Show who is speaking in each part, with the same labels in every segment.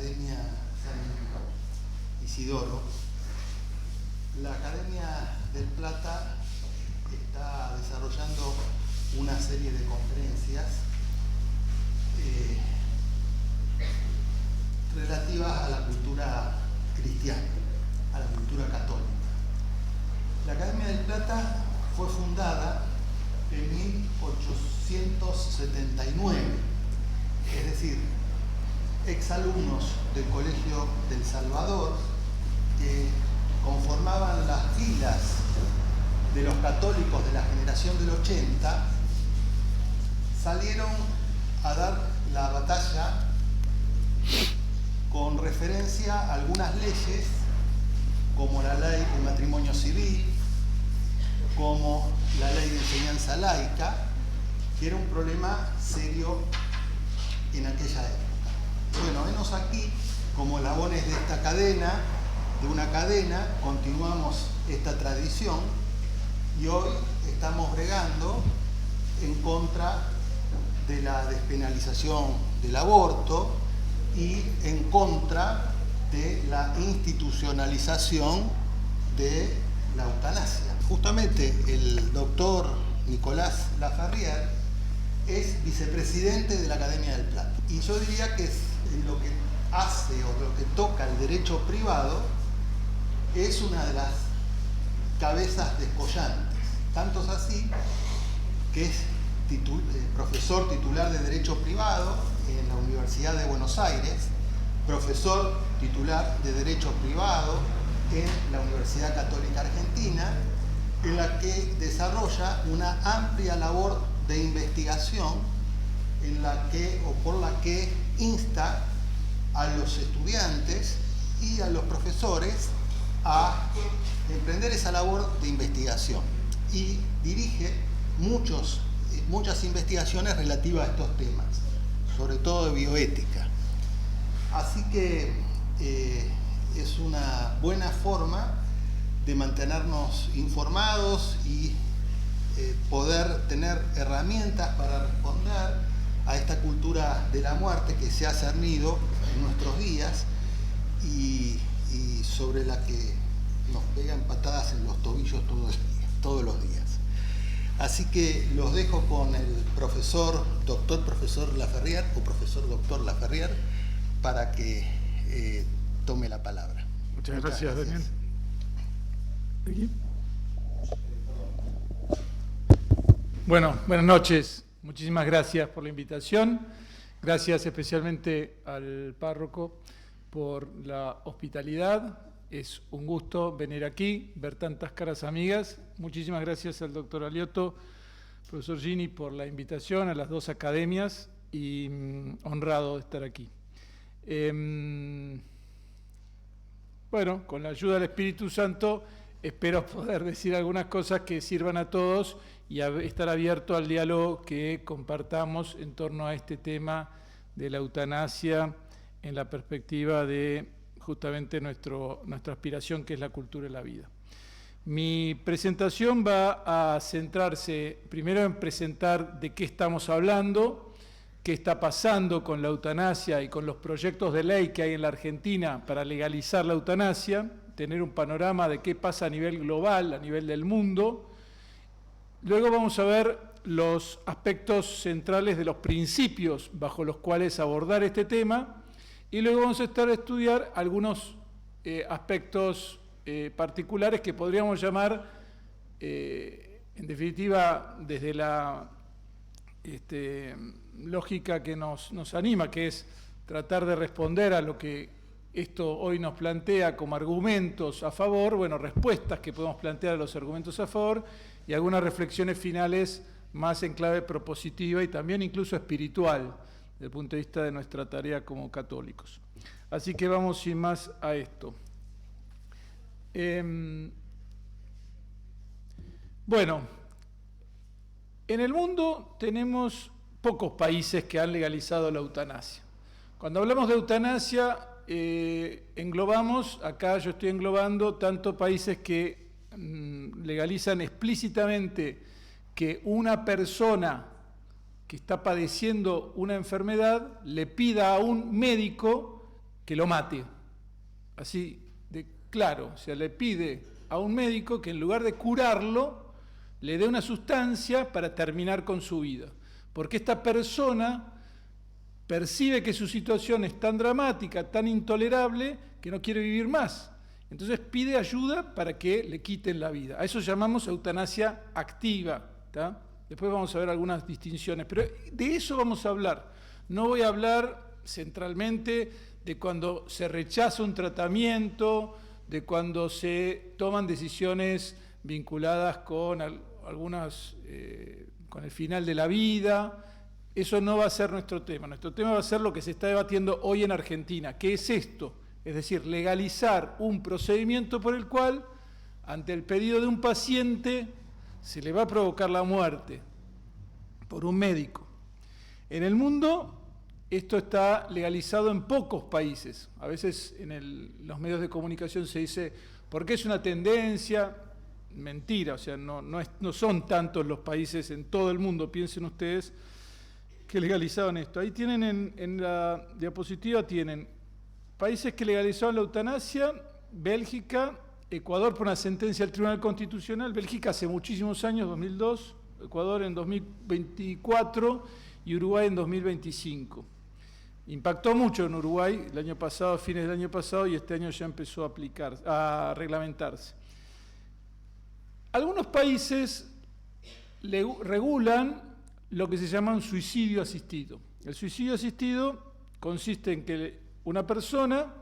Speaker 1: Academia San Isidoro. La Academia del Plata está desarrollando una serie de conferencias relativas a la cultura cristiana, a la cultura católica. La Academia del Plata fue fundada en 1879, es decir, exalumnos del Colegio del Salvador que conformaban las filas de los católicos de la generación del 80 salieron a dar la batalla con referencia a algunas leyes como la ley del matrimonio civil, como la ley de enseñanza laica, que era un problema serio en aquella época. Bueno, venos aquí como eslabones de esta cadena, de una cadena, continuamos esta tradición y hoy estamos bregando en contra de la despenalización del aborto y en contra de la institucionalización de la eutanasia. Justamente el doctor Nicolás Laferrière es vicepresidente de la Academia del Plata. Y yo diría que en lo que hace o lo que toca el derecho privado es una de las cabezas descollantes. Tanto es así que es profesor titular de Derecho Privado en la Universidad de Buenos Aires, profesor titular de Derecho Privado en la Universidad Católica Argentina, en la que desarrolla una amplia labor de investigación en la que, o por la que insta a los estudiantes y a los profesores a emprender esa labor de investigación y dirige muchas investigaciones relativas a estos temas, sobre todo de bioética. Así que es una buena forma de mantenernos informados y poder tener herramientas para responder a esta cultura de la muerte que se ha cernido en nuestros días y sobre la que nos pegan patadas en los tobillos todos los días. Así que los dejo con el doctor profesor Laferrière o profesor doctor Laferrière para que tome la palabra.
Speaker 2: Muchas gracias, Daniel. ¿Aquí? Bueno, buenas noches. Muchísimas gracias por la invitación. Gracias especialmente al párroco por la hospitalidad. Es un gusto venir aquí, ver tantas caras amigas. Muchísimas gracias al doctor Aliotto, profesor Gini, por la invitación a las dos academias y honrado de estar aquí. Bueno, con la ayuda del Espíritu Santo espero poder decir algunas cosas que sirvan a todos y estar abierto al diálogo que compartamos en torno a este tema de la eutanasia en la perspectiva de justamente nuestra aspiración, que es la cultura de la vida. Mi presentación va a centrarse primero en presentar de qué estamos hablando, qué está pasando con la eutanasia y con los proyectos de ley que hay en la Argentina para legalizar la eutanasia, tener un panorama de qué pasa a nivel global, a nivel del mundo. Luego vamos a ver los aspectos centrales de los principios bajo los cuales abordar este tema y luego vamos a estar a estudiar algunos aspectos particulares que podríamos llamar, en definitiva, desde la lógica que nos anima, que es tratar de responder a lo que esto hoy nos plantea como argumentos a favor, bueno, respuestas que podemos plantear a los argumentos a favor y algunas reflexiones finales más en clave propositiva y también incluso espiritual, desde el punto de vista de nuestra tarea como católicos. Así que vamos sin más a esto. Bueno, en el mundo tenemos pocos países que han legalizado la eutanasia. Cuando hablamos de eutanasia, englobamos, acá yo estoy englobando tanto países que legalizan explícitamente que una persona que está padeciendo una enfermedad le pida a un médico que lo mate. Así de claro, o sea, le pide a un médico que en lugar de curarlo, le dé una sustancia para terminar con su vida. Porque esta persona percibe que su situación es tan dramática, tan intolerable, que no quiere vivir más. Entonces pide ayuda para que le quiten la vida. A eso llamamos eutanasia activa, ¿tá? Después vamos a ver algunas distinciones, pero de eso vamos a hablar. No voy a hablar centralmente de cuando se rechaza un tratamiento, de cuando se toman decisiones vinculadas con algunas, con el final de la vida. Eso no va a ser nuestro tema. Nuestro tema va a ser lo que se está debatiendo hoy en Argentina. ¿Qué es esto? Es decir, legalizar un procedimiento por el cual, ante el pedido de un paciente, se le va a provocar la muerte por un médico. En el mundo, esto está legalizado en pocos países. A veces en los medios de comunicación se dice, ¿por qué es una tendencia? Mentira, o sea, no son tantos los países en todo el mundo, piensen ustedes, que legalizaban esto. Ahí tienen en la diapositiva, tienen países que legalizaron la eutanasia: Bélgica, Ecuador por una sentencia del Tribunal Constitucional, Bélgica hace muchísimos años, 2002, Ecuador en 2024 y Uruguay en 2025. Impactó mucho en Uruguay el año pasado, fines del año pasado, y este año ya empezó a aplicar, a reglamentarse. Algunos países regulan lo que se llama un suicidio asistido. El suicidio asistido consiste en que una persona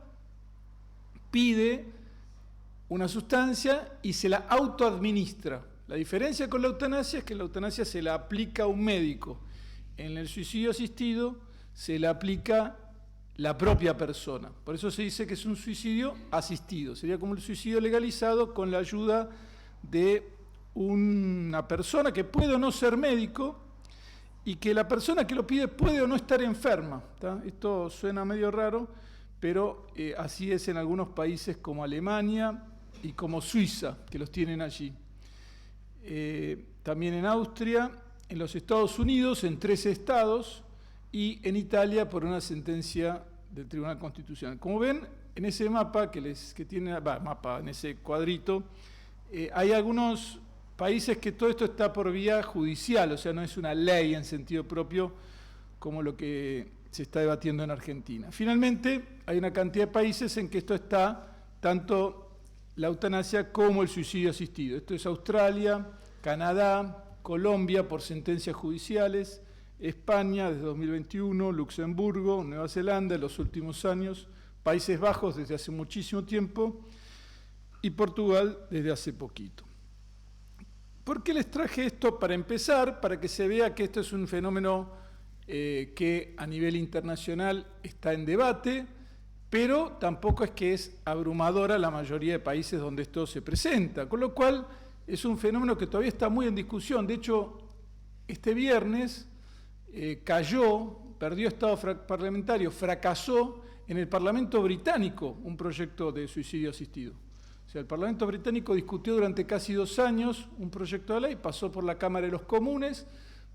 Speaker 2: pide una sustancia y se la autoadministra. La diferencia con la eutanasia es que la eutanasia se la aplica a un médico. En el suicidio asistido se la aplica la propia persona. Por eso se dice que es un suicidio asistido. Sería como el suicidio legalizado con la ayuda de una persona que puede o no ser médico, y que la persona que lo pide puede o no estar enferma, ¿tá? Esto suena medio raro, pero así es en algunos países como Alemania y como Suiza, que los tienen allí. También en Austria, en los Estados Unidos, en 13 estados, y en Italia por una sentencia del Tribunal Constitucional. Como ven, en ese mapa en ese cuadrito, hay algunos países que todo esto está por vía judicial, o sea, no es una ley en sentido propio como lo que se está debatiendo en Argentina. Finalmente, hay una cantidad de países en que esto está, tanto la eutanasia como el suicidio asistido. Esto es Australia, Canadá, Colombia por sentencias judiciales, España desde 2021, Luxemburgo, Nueva Zelanda en los últimos años, Países Bajos desde hace muchísimo tiempo y Portugal desde hace poquito. ¿Por qué les traje esto? Para empezar, para que se vea que esto es un fenómeno que a nivel internacional está en debate, pero tampoco es que es abrumadora la mayoría de países donde esto se presenta, con lo cual es un fenómeno que todavía está muy en discusión. De hecho, este viernes perdió estado parlamentario, fracasó en el Parlamento británico un proyecto de suicidio asistido. O sea, el Parlamento británico discutió durante casi 2 años un proyecto de ley, pasó por la Cámara de los Comunes,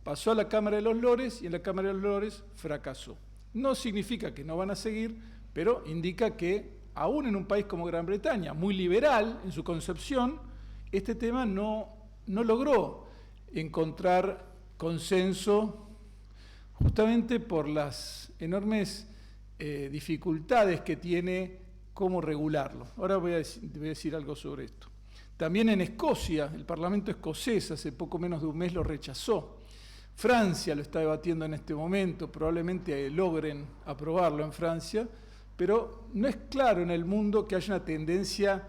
Speaker 2: pasó a la Cámara de los Lores y en la Cámara de los Lores fracasó. No significa que no van a seguir, pero indica que aún en un país como Gran Bretaña, muy liberal en su concepción, este tema no logró encontrar consenso justamente por las enormes dificultades que tiene cómo regularlo. Ahora voy a decir algo sobre esto. También en Escocia, el Parlamento escocés hace poco menos de un mes lo rechazó. Francia lo está debatiendo en este momento, probablemente logren aprobarlo en Francia, pero no es claro en el mundo que haya una tendencia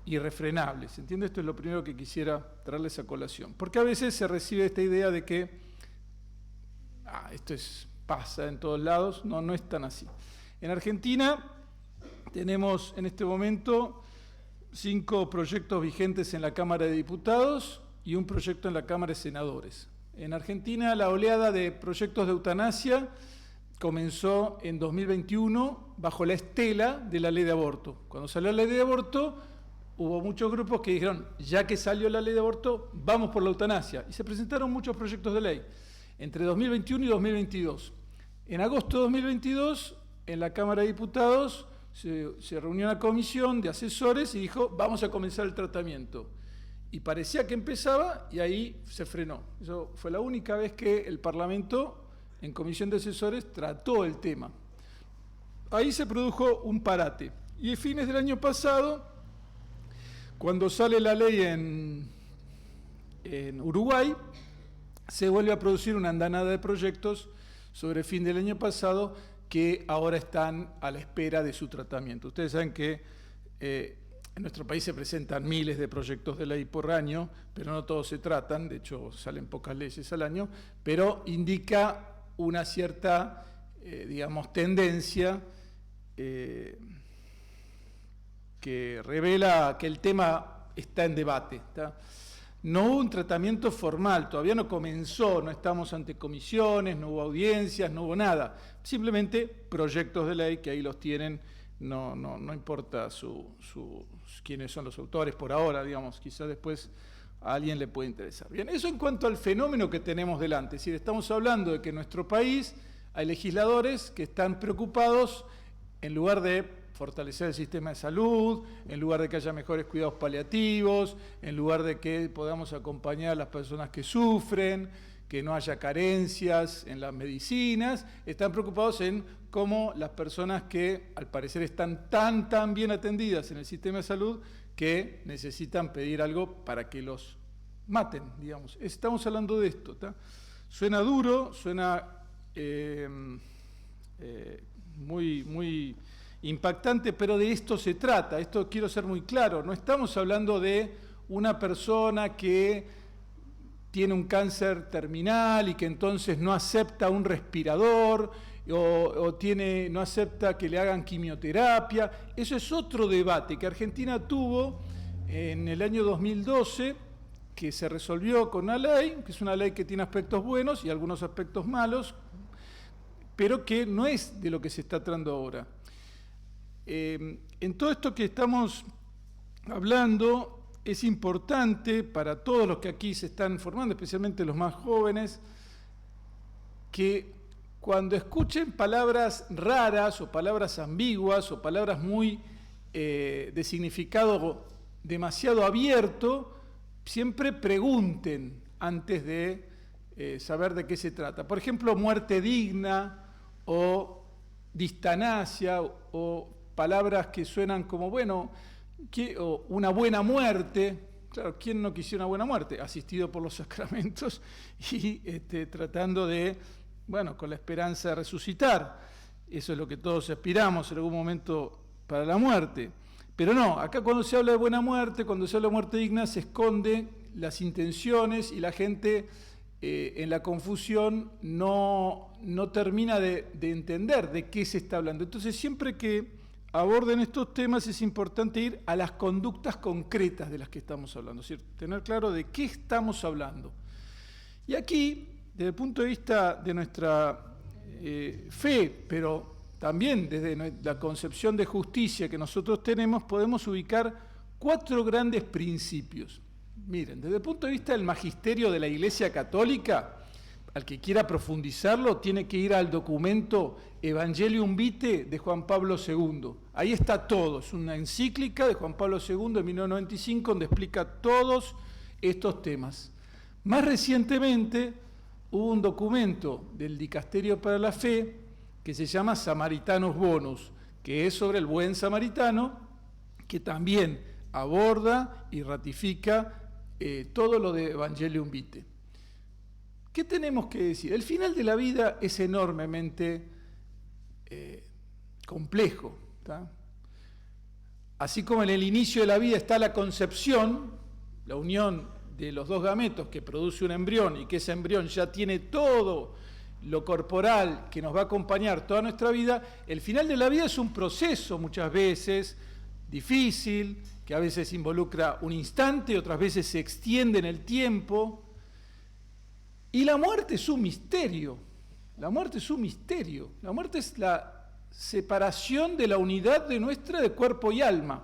Speaker 2: irrefrenable. ¿Se entiende? Esto es lo primero que quisiera traerles a colación. Porque a veces se recibe esta idea de que pasa en todos lados. No es tan así. En Argentina tenemos en este momento 5 proyectos vigentes en la Cámara de Diputados y un proyecto en la Cámara de Senadores. En Argentina la oleada de proyectos de eutanasia comenzó en 2021 bajo la estela de la ley de aborto. Cuando salió la ley de aborto, hubo muchos grupos que dijeron, ya que salió la ley de aborto, vamos por la eutanasia. Y se presentaron muchos proyectos de ley entre 2021 y 2022. En agosto de 2022, en la Cámara de Diputados, se reunió una comisión de asesores y dijo, vamos a comenzar el tratamiento. Y parecía que empezaba y ahí se frenó. Eso fue la única vez que el Parlamento, en comisión de asesores, trató el tema. Ahí se produjo un parate. Y a fines del año pasado, cuando sale la ley en Uruguay, se vuelve a producir una andanada de proyectos sobre el fin del año pasado que ahora están a la espera de su tratamiento. Ustedes saben que en nuestro país se presentan miles de proyectos de ley por año, pero no todos se tratan, de hecho salen pocas leyes al año, pero indica una cierta, tendencia que revela que el tema está en debate. No hubo un tratamiento formal, todavía no comenzó, no estamos ante comisiones, no hubo audiencias, no hubo nada. Simplemente proyectos de ley que ahí los tienen, no importa quiénes son los autores por ahora, quizás después a alguien le puede interesar. Bien, eso en cuanto al fenómeno que tenemos delante. Es decir, estamos hablando de que en nuestro país hay legisladores que están preocupados, en lugar de fortalecer el sistema de salud, en lugar de que haya mejores cuidados paliativos, en lugar de que podamos acompañar a las personas que sufren, que no haya carencias en las medicinas, están preocupados en cómo las personas que al parecer están tan bien atendidas en el sistema de salud que necesitan pedir algo para que los maten, Estamos hablando de esto, ¿tá? Suena duro, suena muy impactante, pero de esto se trata. Esto quiero ser muy claro. No estamos hablando de una persona que tiene un cáncer terminal y que entonces no acepta un respirador no acepta que le hagan quimioterapia. Eso es otro debate que Argentina tuvo en el año 2012, que se resolvió con una ley, que es una ley que tiene aspectos buenos y algunos aspectos malos, pero que no es de lo que se está tratando ahora. En todo esto que estamos hablando, es importante para todos los que aquí se están formando, especialmente los más jóvenes, que cuando escuchen palabras raras o palabras ambiguas o palabras muy de significado demasiado abierto, siempre pregunten antes de saber de qué se trata. Por ejemplo, muerte digna o distanasia o palabras que suenan como, o una buena muerte. Claro, ¿quién no quisiera una buena muerte? Asistido por los sacramentos y tratando de, con la esperanza de resucitar. Eso es lo que todos aspiramos en algún momento para la muerte. Pero no, acá cuando se habla de buena muerte, cuando se habla de muerte digna, se esconden las intenciones y la gente en la confusión no termina de entender de qué se está hablando. Entonces, siempre que aborden estos temas es importante ir a las conductas concretas de las que estamos hablando, es decir, tener claro de qué estamos hablando. Y aquí, desde el punto de vista de nuestra fe, pero también desde la concepción de justicia que nosotros tenemos, podemos ubicar 4 grandes principios. Miren, desde el punto de vista del magisterio de la Iglesia Católica, al que quiera profundizarlo, tiene que ir al documento Evangelium Vitae de Juan Pablo II. Ahí está todo, es una encíclica de Juan Pablo II de 1995 donde explica todos estos temas. Más recientemente hubo un documento del Dicasterio para la Fe que se llama Samaritanus Bonus, que es sobre el buen samaritano, que también aborda y ratifica todo lo de Evangelium Vitae. ¿Qué tenemos que decir? El final de la vida es enormemente complejo, ¿tá? Así como en el inicio de la vida está la concepción, la unión de los dos gametos que produce un embrión y que ese embrión ya tiene todo lo corporal que nos va a acompañar toda nuestra vida, el final de la vida es un proceso muchas veces difícil, que a veces involucra un instante, otras veces se extiende en el tiempo. Y la muerte es un misterio. La muerte es un misterio. La muerte es la separación de la unidad de cuerpo y alma.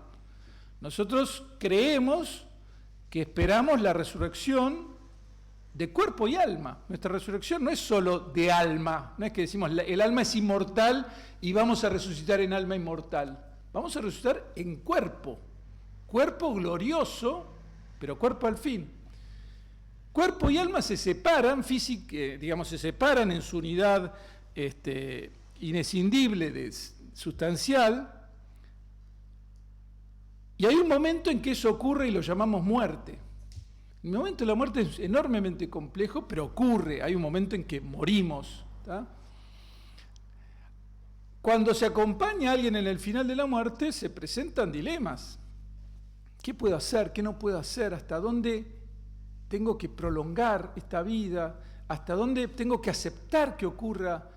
Speaker 2: Nosotros creemos que esperamos la resurrección de cuerpo y alma. Nuestra resurrección no es solo de alma. No es que decimos el alma es inmortal y vamos a resucitar en alma inmortal. vamos a resucitar en cuerpo glorioso, pero cuerpo al fin. Cuerpo y alma se separan, se separan en su unidad inescindible, sustancial, y hay un momento en que eso ocurre y lo llamamos muerte. El momento de la muerte es enormemente complejo, pero ocurre, hay un momento en que morimos, ¿tá? Cuando se acompaña a alguien en el final de la muerte, se presentan dilemas. ¿Qué puedo hacer? ¿Qué no puedo hacer? ¿Hasta dónde tengo que prolongar esta vida? ¿Hasta dónde tengo que aceptar que ocurra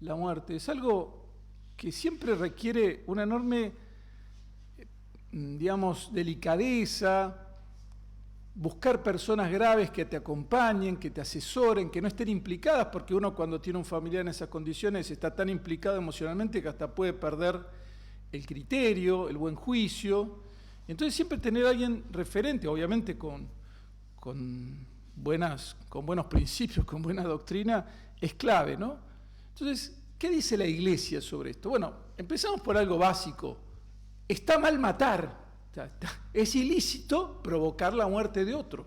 Speaker 2: la muerte? Es algo que siempre requiere una enorme, delicadeza, buscar personas graves que te acompañen, que te asesoren, que no estén implicadas, porque uno cuando tiene un familiar en esas condiciones está tan implicado emocionalmente que hasta puede perder el criterio, el buen juicio. Entonces siempre tener a alguien referente, obviamente con buenos principios, con buena doctrina, es clave, ¿no? Entonces, ¿qué dice la Iglesia sobre esto? Bueno, empezamos por algo básico. Está mal matar. Es ilícito provocar la muerte de otro.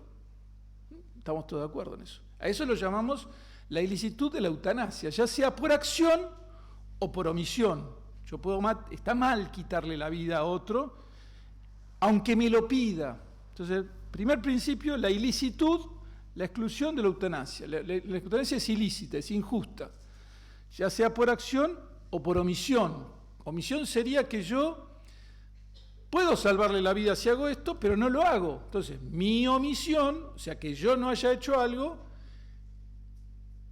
Speaker 2: Estamos todos de acuerdo en eso. A eso lo llamamos la ilicitud de la eutanasia, ya sea por acción o por omisión. Está mal quitarle la vida a otro, aunque me lo pida. Entonces, primer principio, la ilicitud, la exclusión de la eutanasia. La eutanasia es ilícita, es injusta, ya sea por acción o por omisión. Omisión sería que yo puedo salvarle la vida si hago esto, pero no lo hago. Entonces, mi omisión, o sea, que yo no haya hecho algo,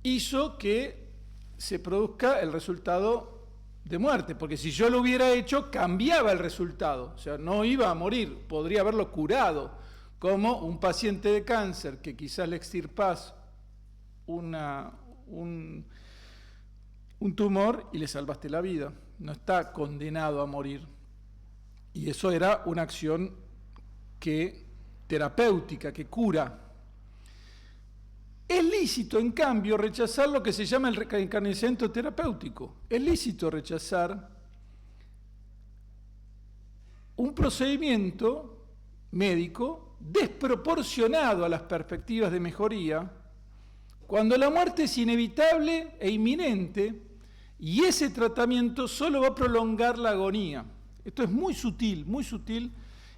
Speaker 2: hizo que se produzca el resultado de muerte, porque si yo lo hubiera hecho, cambiaba el resultado. O sea, no iba a morir, podría haberlo curado, como un paciente de cáncer que quizás le extirpás un tumor y le salvaste la vida. No está condenado a morir. Y eso era una acción terapéutica, que cura. Es lícito, en cambio, rechazar lo que se llama el reencarnamiento terapéutico. Es lícito rechazar un procedimiento médico desproporcionado a las perspectivas de mejoría, cuando la muerte es inevitable e inminente, y ese tratamiento solo va a prolongar la agonía. Esto es muy sutil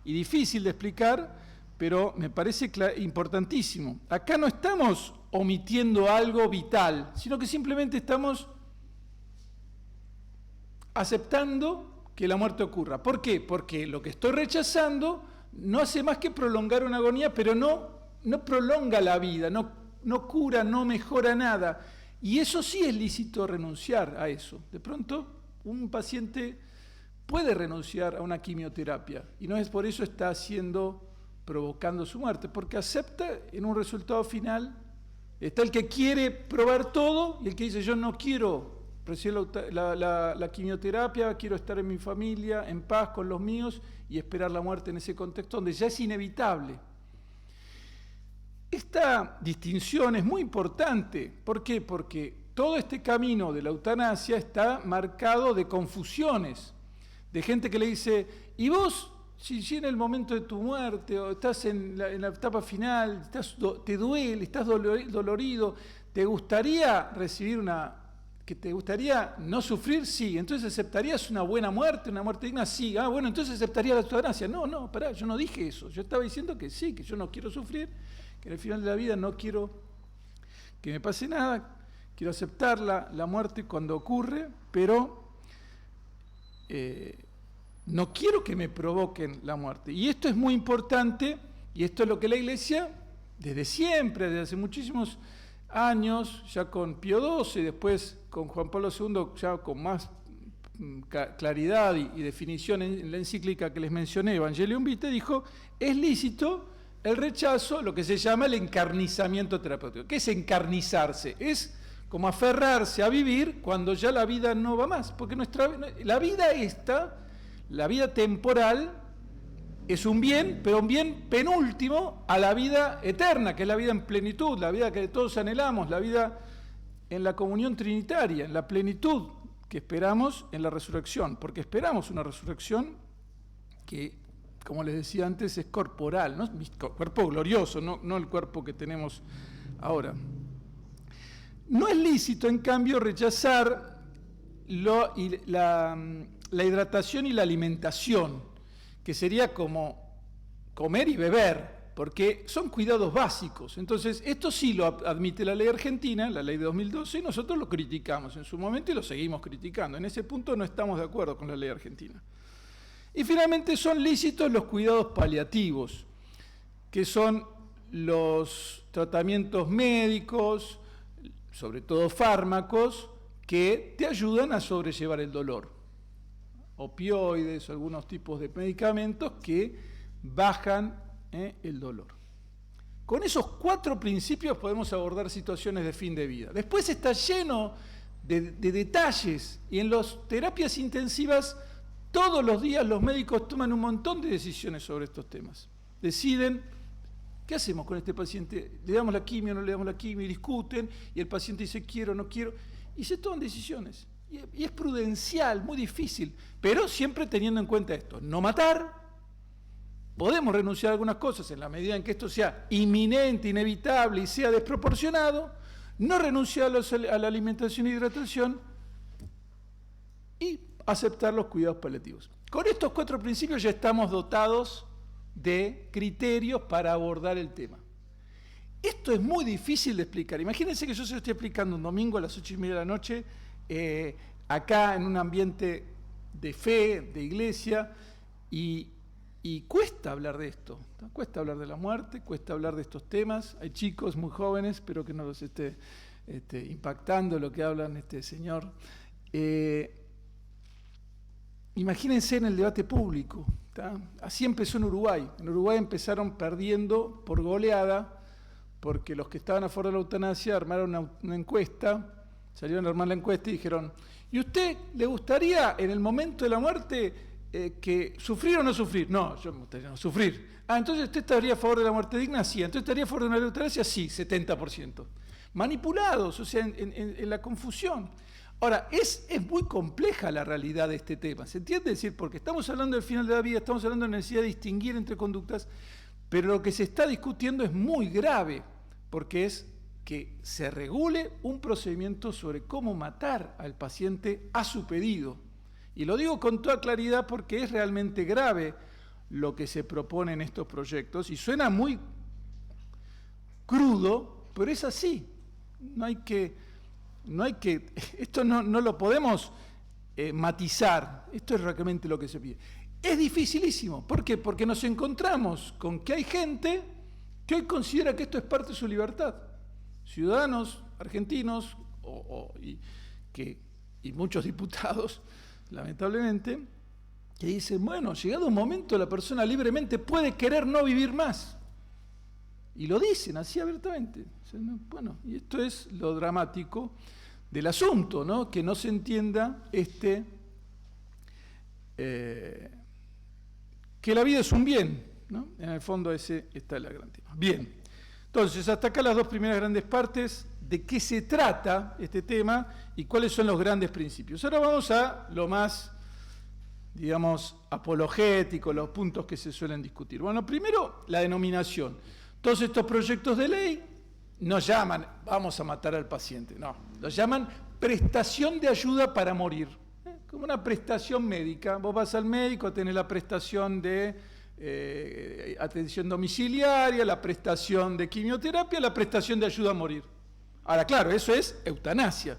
Speaker 2: y difícil de explicar, pero me parece importantísimo. Acá no estamos omitiendo algo vital, sino que simplemente estamos aceptando que la muerte ocurra. ¿Por qué? Porque lo que estoy rechazando no hace más que prolongar una agonía, pero no prolonga la vida, no cura, no mejora nada. Y eso sí es lícito renunciar a eso. De pronto, un paciente puede renunciar a una quimioterapia y no es por eso está provocando su muerte, porque acepta en un resultado final. Está el que quiere probar todo y el que dice yo no quiero recibir la quimioterapia, quiero estar en mi familia, en paz con los míos y esperar la muerte en ese contexto donde ya es inevitable. Esta distinción es muy importante. ¿Por qué? Porque todo este camino de la eutanasia está marcado de confusiones, de gente que le dice, ¿y vos, si en el momento de tu muerte, o estás en la etapa final, te duele, estás dolorido, ¿te gustaría te gustaría no sufrir? Sí. ¿Entonces aceptarías una buena muerte, una muerte digna? Sí. Ah, bueno, entonces aceptaría la eutanasia. No, pará, yo no dije eso. Yo estaba diciendo que sí, que yo no quiero sufrir, que en el final de la vida no quiero que me pase nada, quiero aceptar la muerte cuando ocurre, pero no quiero que me provoquen la muerte. Y esto es muy importante, y esto es lo que la Iglesia, desde siempre, desde hace muchísimos años, ya con Pío XII, después con Juan Pablo II, ya con más claridad y definición en la encíclica que les mencioné, Evangelium Vitae, dijo, es lícito el rechazo, lo que se llama el encarnizamiento terapéutico. ¿Qué es encarnizarse? Es como aferrarse a vivir cuando ya la vida no va más, porque la vida temporal es un bien, pero un bien penúltimo a la vida eterna, que es la vida en plenitud, la vida que todos anhelamos, la vida en la comunión trinitaria, en la plenitud que esperamos en la resurrección, porque esperamos una resurrección que, como les decía antes, es corporal, ¿no? Cuerpo glorioso, no el cuerpo que tenemos ahora. No es lícito, en cambio, rechazar la hidratación y la alimentación, que sería como comer y beber, porque son cuidados básicos. Entonces, esto sí lo admite la ley argentina, la ley de 2012, y nosotros lo criticamos en su momento y lo seguimos criticando. En ese punto no estamos de acuerdo con la ley argentina. Y finalmente son lícitos los cuidados paliativos, que son los tratamientos médicos, sobre todo fármacos, que te ayudan a sobrellevar el dolor. Opioides, algunos tipos de medicamentos que bajan el dolor. Con esos 4 principios podemos abordar situaciones de fin de vida. Después está lleno de detalles, y en las terapias intensivas todos los días los médicos toman un montón de decisiones sobre estos temas. Deciden, ¿qué hacemos con este paciente? ¿Le damos la quimio o no le damos la quimio? Y discuten, y el paciente dice quiero o no quiero, y se toman decisiones. Y es prudencial, muy difícil, pero siempre teniendo en cuenta esto: no matar. Podemos renunciar a algunas cosas en la medida en que esto sea inminente, inevitable y sea desproporcionado, no renunciar a la alimentación e hidratación y aceptar los cuidados paliativos. Con estos 4 principios ya estamos dotados de criterios para abordar el tema. Esto es muy difícil de explicar. Imagínense que yo se lo estoy explicando un domingo a las 8:30 de la noche, acá en un ambiente de fe, de iglesia, y cuesta hablar de esto, ¿no? Cuesta hablar de la muerte, cuesta hablar de estos temas. Hay chicos muy jóvenes, espero que no los esté impactando lo que hablan señor. Imagínense en el debate público, ¿tá? Así empezó en Uruguay. En Uruguay empezaron perdiendo por goleada, porque los que estaban a favor de la eutanasia armaron una encuesta, salieron a armar la encuesta y dijeron: ¿y usted le gustaría en el momento de la muerte que sufrir o no sufrir? No, yo me gustaría no sufrir. Entonces ¿usted estaría a favor de la muerte digna? Sí. ¿Entonces estaría a favor de una eutanasia? Sí, 70%. Manipulados, o sea, en la confusión. Ahora, es muy compleja la realidad de este tema, ¿se entiende? Es decir, porque estamos hablando del final de la vida, estamos hablando de la necesidad de distinguir entre conductas, pero lo que se está discutiendo es muy grave, porque es que se regule un procedimiento sobre cómo matar al paciente a su pedido. Y lo digo con toda claridad porque es realmente grave lo que se propone en estos proyectos, y suena muy crudo, pero es así. Esto no lo podemos matizar, esto es realmente lo que se pide. Es dificilísimo, ¿por qué? Porque nos encontramos con que hay gente que hoy considera que esto es parte de su libertad. Ciudadanos argentinos y muchos diputados, lamentablemente, que dicen: bueno, llegado un momento la persona libremente puede querer no vivir más. Y lo dicen así abiertamente. Bueno, y esto es lo dramático del asunto, ¿no? Que no se entienda que la vida es un bien, ¿no? En el fondo ese está la gran tema. Bien, entonces hasta acá las 2 primeras grandes partes de qué se trata este tema y cuáles son los grandes principios. Ahora vamos a lo más, digamos, apologético, los puntos que se suelen discutir. Bueno, primero la denominación. Todos estos proyectos de ley no llaman vamos a matar al paciente, no, los llaman prestación de ayuda para morir, como una prestación médica. Vos vas al médico, tenés la prestación de atención domiciliaria, la prestación de quimioterapia, la prestación de ayuda a morir. Ahora, claro, eso es eutanasia.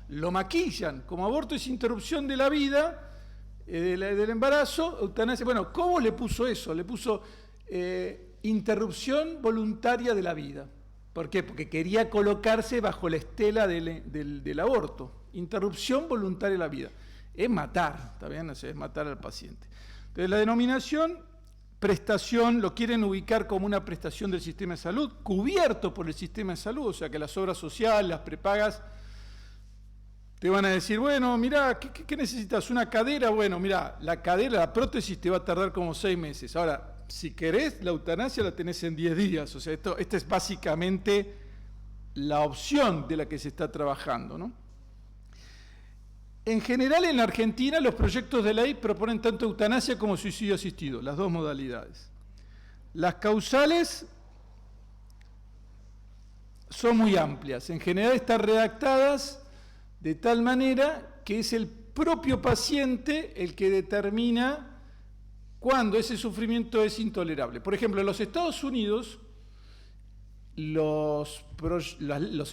Speaker 2: Lo maquillan, como aborto es interrupción de la vida, del embarazo, eutanasia. Bueno, ¿cómo le puso eso? Le puso interrupción voluntaria de la vida. ¿Por qué? Porque quería colocarse bajo la estela del aborto. Interrupción voluntaria de la vida. Es matar, ¿está bien? Es matar al paciente. Entonces, la denominación prestación lo quieren ubicar como una prestación del sistema de salud, cubierto por el sistema de salud, o sea que las obras sociales, las prepagas, te van a decir: bueno, mirá, ¿qué necesitas? ¿Una cadera? Bueno, mirá, la cadera, la prótesis te va a tardar como 6 meses. Ahora, si querés, la eutanasia la tenés en 10 días. O sea, esta es básicamente la opción de la que se está trabajando, ¿no? En general, en la Argentina, los proyectos de ley proponen tanto eutanasia como suicidio asistido, las dos modalidades. Las causales son muy amplias. En general están redactadas de tal manera que es el propio paciente el que determina cuándo ese sufrimiento es intolerable. Por ejemplo, en los Estados Unidos, los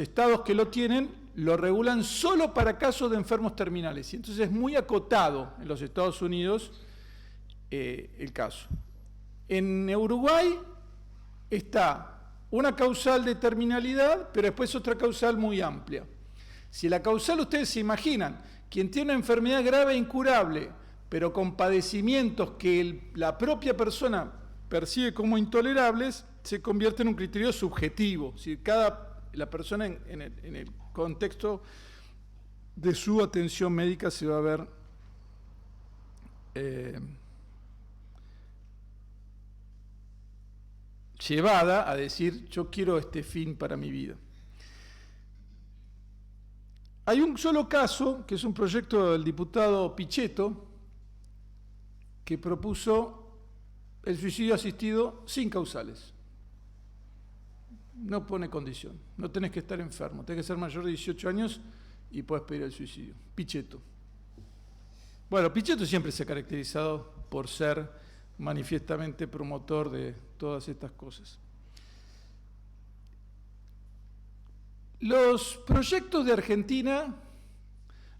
Speaker 2: estados que lo tienen lo regulan solo para casos de enfermos terminales. Y entonces es muy acotado en los Estados Unidos el caso. En Uruguay está una causal de terminalidad, pero después otra causal muy amplia. Si la causal, ustedes se imaginan, quien tiene una enfermedad grave e incurable, pero con padecimientos que la propia persona percibe como intolerables, se convierte en un criterio subjetivo. Si la persona en el contexto de su atención médica se va a ver llevada a decir, yo quiero este fin para mi vida. Hay un solo caso, que es un proyecto del diputado Pichetto, que propuso el suicidio asistido sin causales. No pone condición, no tenés que estar enfermo, tenés que ser mayor de 18 años y podés pedir el suicidio. Pichetto. Bueno, Pichetto siempre se ha caracterizado por ser manifiestamente promotor de todas estas cosas. Los proyectos de Argentina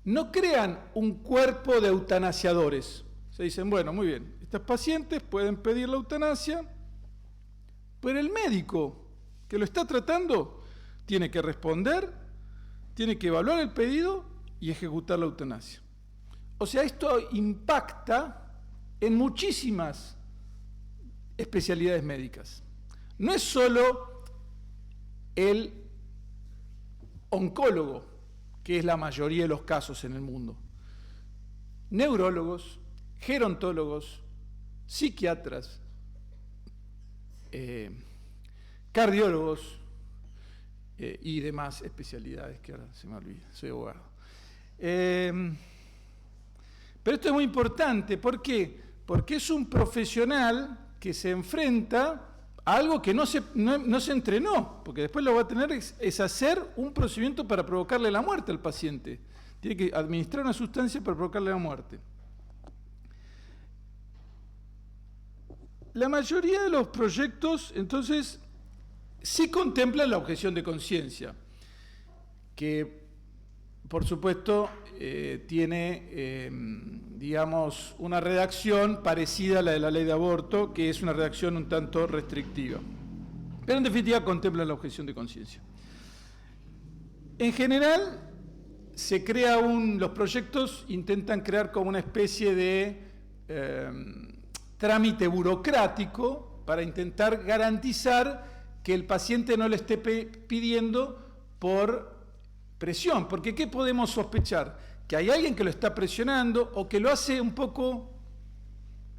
Speaker 2: no crean un cuerpo de eutanasiadores. Se dicen, bueno, muy bien, estos pacientes pueden pedir la eutanasia, pero el médico que lo está tratando tiene que responder, tiene que evaluar el pedido y ejecutar la eutanasia. O sea, esto impacta en muchísimas especialidades médicas. No es solo el oncólogo, que es la mayoría de los casos en el mundo. Neurólogos, gerontólogos, psiquiatras, cardiólogos y demás especialidades que ahora se me olvida, soy abogado. Pero esto es muy importante, ¿por qué? Porque es un profesional que se enfrenta a algo que no se entrenó, porque después lo va a tener es hacer un procedimiento para provocarle la muerte al paciente. Tiene que administrar una sustancia para provocarle la muerte. La mayoría de los proyectos, entonces, sí contemplan la objeción de conciencia, que, por supuesto, tiene, digamos, una redacción parecida a la de la ley de aborto, que es una redacción un tanto restrictiva. Pero, en definitiva, contemplan la objeción de conciencia. En general, los proyectos intentan crear como una especie de trámite burocrático para intentar garantizar que el paciente no le esté pidiendo por presión, porque ¿qué podemos sospechar? Que hay alguien que lo está presionando o que lo hace un poco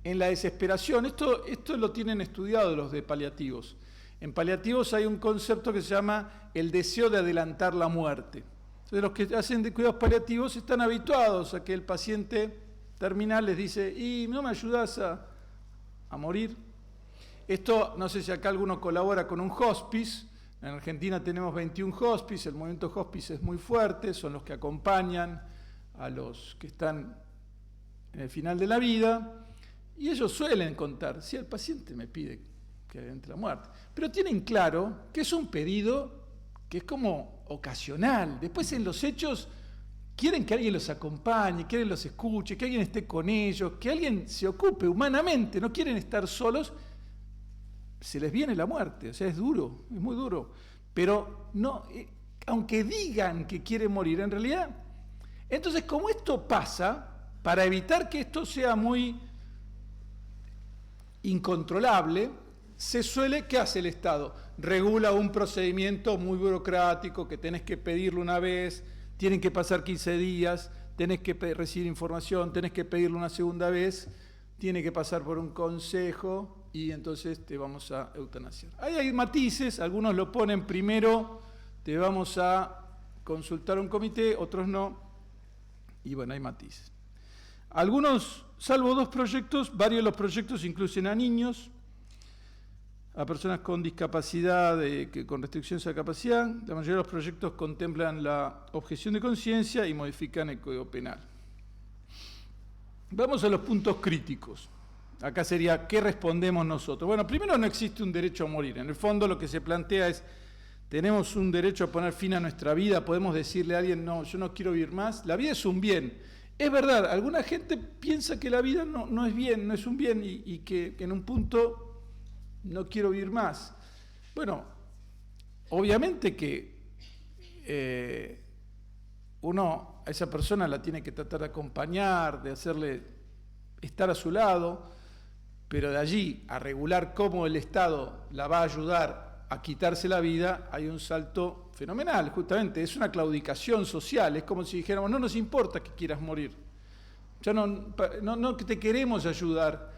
Speaker 2: en la desesperación. Esto lo tienen estudiado los de paliativos. En paliativos hay un concepto que se llama el deseo de adelantar la muerte. Entonces los que hacen de cuidados paliativos están habituados a que el paciente terminal les dice, y no me ayudás a morir. Esto, no sé si acá alguno colabora con un hospice. En Argentina tenemos 21 hospices, el movimiento hospice es muy fuerte, son los que acompañan a los que están en el final de la vida, y ellos suelen contar, si el paciente me pide que adelante la muerte, pero tienen claro que es un pedido que es como ocasional. Después en los hechos quieren que alguien los acompañe, que alguien los escuche, que alguien esté con ellos, que alguien se ocupe humanamente, no quieren estar solos. Se les viene la muerte, o sea, es duro, es muy duro. Pero no, aunque digan que quieren morir, en realidad. Entonces, como esto pasa, para evitar que esto sea muy incontrolable, ¿qué hace el Estado? Regula un procedimiento muy burocrático que tenés que pedirlo una vez, tienen que pasar 15 días, tenés que recibir información, tenés que pedirlo una segunda vez, tiene que pasar por un consejo y entonces te vamos a eutanasiar. Ahí hay matices, algunos lo ponen primero, te vamos a consultar un comité, otros no. y bueno, hay matices. Algunos, salvo 2 proyectos, varios de los proyectos incluyen a niños, a personas con discapacidad, con restricciones a la capacidad. La mayoría de los proyectos contemplan la objeción de conciencia y modifican el Código Penal. Vamos a los puntos críticos. Acá sería, ¿qué respondemos nosotros? Bueno, primero no existe un derecho a morir. En el fondo lo que se plantea es, tenemos un derecho a poner fin a nuestra vida, podemos decirle a alguien, no, yo no quiero vivir más. La vida es un bien. Es verdad, alguna gente piensa que la vida no es bien, no es un bien y que en un punto no quiero vivir más. Bueno, obviamente que uno a esa persona la tiene que tratar de acompañar, de hacerle estar a su lado, pero de allí a regular cómo el Estado la va a ayudar a quitarse la vida, hay un salto fenomenal, justamente, es una claudicación social, es como si dijéramos, no nos importa que quieras morir, ya no te queremos ayudar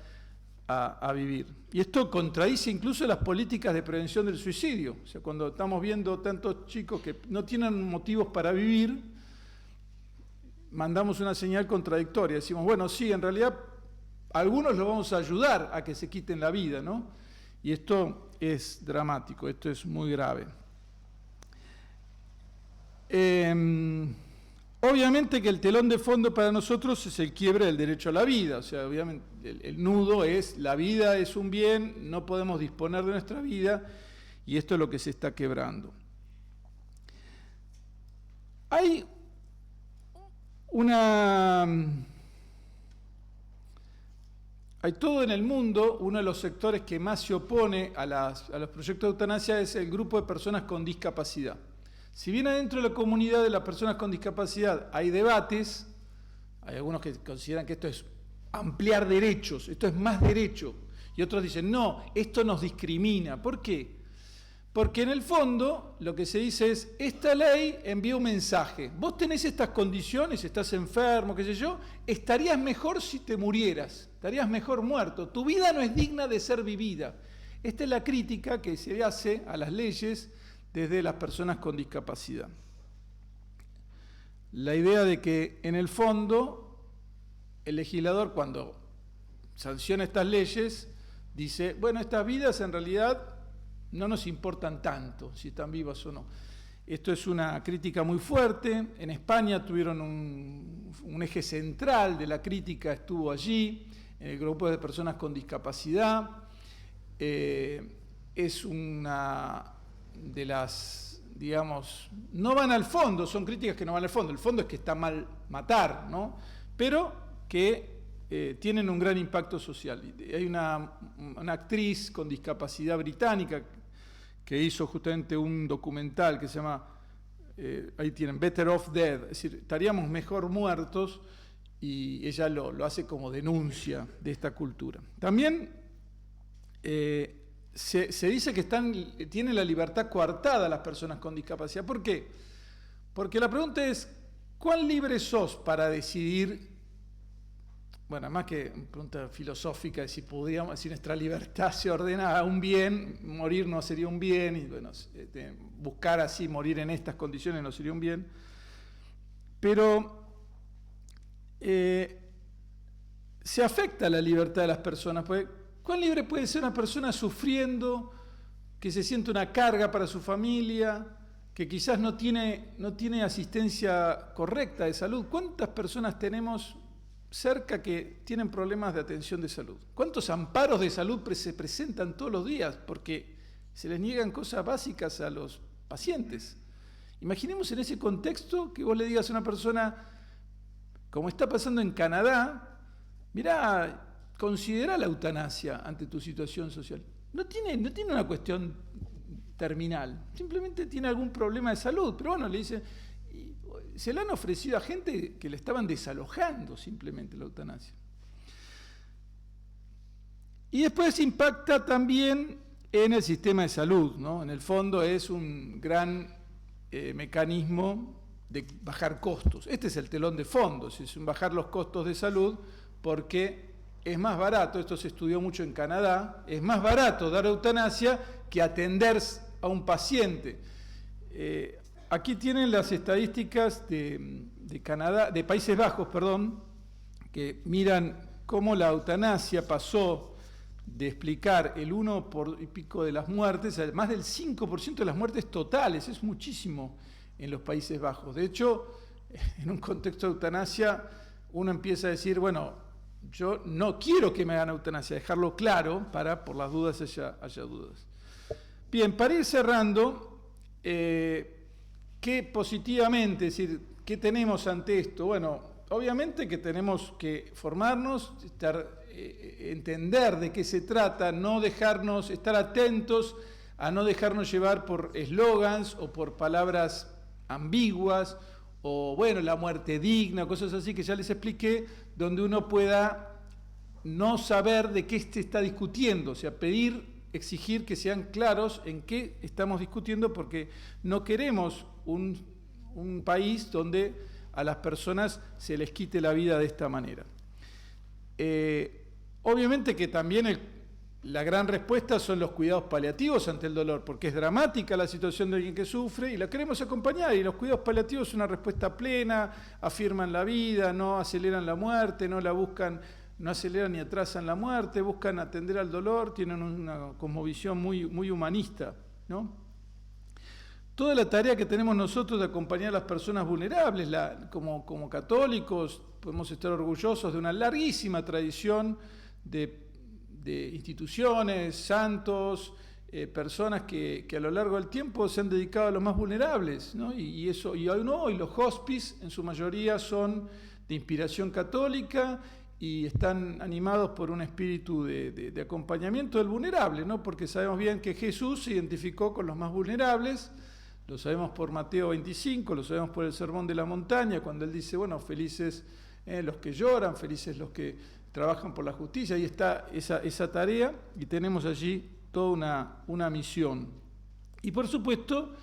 Speaker 2: a vivir. Y esto contradice incluso las políticas de prevención del suicidio. O sea, cuando estamos viendo tantos chicos que no tienen motivos para vivir, mandamos una señal contradictoria. Decimos, bueno, sí, en realidad algunos los vamos a ayudar a que se quiten la vida, ¿no? Y esto es dramático, esto es muy grave. Obviamente que el telón de fondo para nosotros es el quiebre del derecho a la vida, o sea, obviamente el nudo es la vida es un bien, no podemos disponer de nuestra vida y esto es lo que se está quebrando. Hay todo en el mundo, uno de los sectores que más se opone a los proyectos de eutanasia es el grupo de personas con discapacidad. Si bien adentro de la comunidad de las personas con discapacidad hay debates, hay algunos que consideran que esto es ampliar derechos, esto es más derecho, y otros dicen, no, esto nos discrimina. ¿Por qué? Porque en el fondo lo que se dice es, esta ley envía un mensaje, vos tenés estas condiciones, estás enfermo, qué sé yo, estarías mejor si te murieras, estarías mejor muerto, tu vida no es digna de ser vivida. Esta es la crítica que se hace a las leyes desde las personas con discapacidad. La idea de que en el fondo el legislador cuando sanciona estas leyes dice, bueno, estas vidas en realidad no nos importan tanto si están vivas o no. Esto es una crítica muy fuerte. En España tuvieron un eje central de la crítica, estuvo allí, en el grupo de personas con discapacidad. Es una de las, digamos, no van al fondo, son críticas que no van al fondo. El fondo es que está mal matar, ¿no? Pero que tienen un gran impacto social. Hay una actriz con discapacidad británica que hizo justamente un documental que se llama, ahí tienen, Better Off Dead, es decir, estaríamos mejor muertos, y ella lo hace como denuncia de esta cultura. También se dice que tienen la libertad coartada las personas con discapacidad. ¿Por qué? Porque la pregunta es, ¿cuán libre sos para decidir? Bueno, más que una pregunta filosófica de si nuestra libertad se ordena a un bien, morir no sería un bien, y bueno, buscar así morir en estas condiciones no sería un bien. Pero se afecta la libertad de las personas, porque ¿cuán libre puede ser una persona sufriendo, que se siente una carga para su familia, que quizás no tiene asistencia correcta de salud? ¿Cuántas personas tenemos cerca que tienen problemas de atención de salud? ¿Cuántos amparos de salud se presentan todos los días porque se les niegan cosas básicas a los pacientes? Imaginemos en ese contexto que vos le digas a una persona, como está pasando en Canadá, mirá, considera la eutanasia ante tu situación social. No tiene una cuestión terminal, simplemente tiene algún problema de salud, pero bueno, le dice, se le han ofrecido a gente que le estaban desalojando simplemente la eutanasia. Y después impacta también en el sistema de salud, ¿no? En el fondo es un gran mecanismo de bajar costos. Este es el telón de fondo, es bajar los costos de salud, porque es más barato, esto se estudió mucho en Canadá, es más barato dar eutanasia que atender a un paciente. Aquí tienen las estadísticas de Canadá, de Países Bajos, perdón, que miran cómo la eutanasia pasó de explicar el 1 por y pico de las muertes, más del 5% de las muertes totales, es muchísimo en los Países Bajos. De hecho, en un contexto de eutanasia, uno empieza a decir, bueno, yo no quiero que me hagan eutanasia, dejarlo claro para, por las dudas, haya dudas. Bien, para ir cerrando, ¿qué positivamente, es decir, qué tenemos ante esto? Bueno, obviamente que tenemos que formarnos, entender de qué se trata, no dejarnos, estar atentos a no dejarnos llevar por eslogans o por palabras ambiguas, o bueno, la muerte digna, cosas así que ya les expliqué, donde uno pueda no saber de qué se está discutiendo, o sea, exigir que sean claros en qué estamos discutiendo, porque no queremos un país donde a las personas se les quite la vida de esta manera. Obviamente que también la gran respuesta son los cuidados paliativos ante el dolor, porque es dramática la situación de alguien que sufre y la queremos acompañar, y los cuidados paliativos son una respuesta plena, afirman la vida, no aceleran la muerte, no aceleran ni atrasan la muerte, buscan atender al dolor, tienen una cosmovisión muy, muy humanista, ¿no? Toda la tarea que tenemos nosotros de acompañar a las personas vulnerables, como católicos, podemos estar orgullosos de una larguísima tradición de instituciones, santos, personas que a lo largo del tiempo se han dedicado a los más vulnerables, ¿no? Y hoy los hospice en su mayoría son de inspiración católica y están animados por un espíritu de acompañamiento del vulnerable, ¿no? Porque sabemos bien que Jesús se identificó con los más vulnerables. Lo sabemos por Mateo 25, lo sabemos por el Sermón de la Montaña, cuando él dice, bueno, felices los que lloran, felices los que trabajan por la justicia. Ahí está esa tarea y tenemos allí toda una misión. Y por supuesto,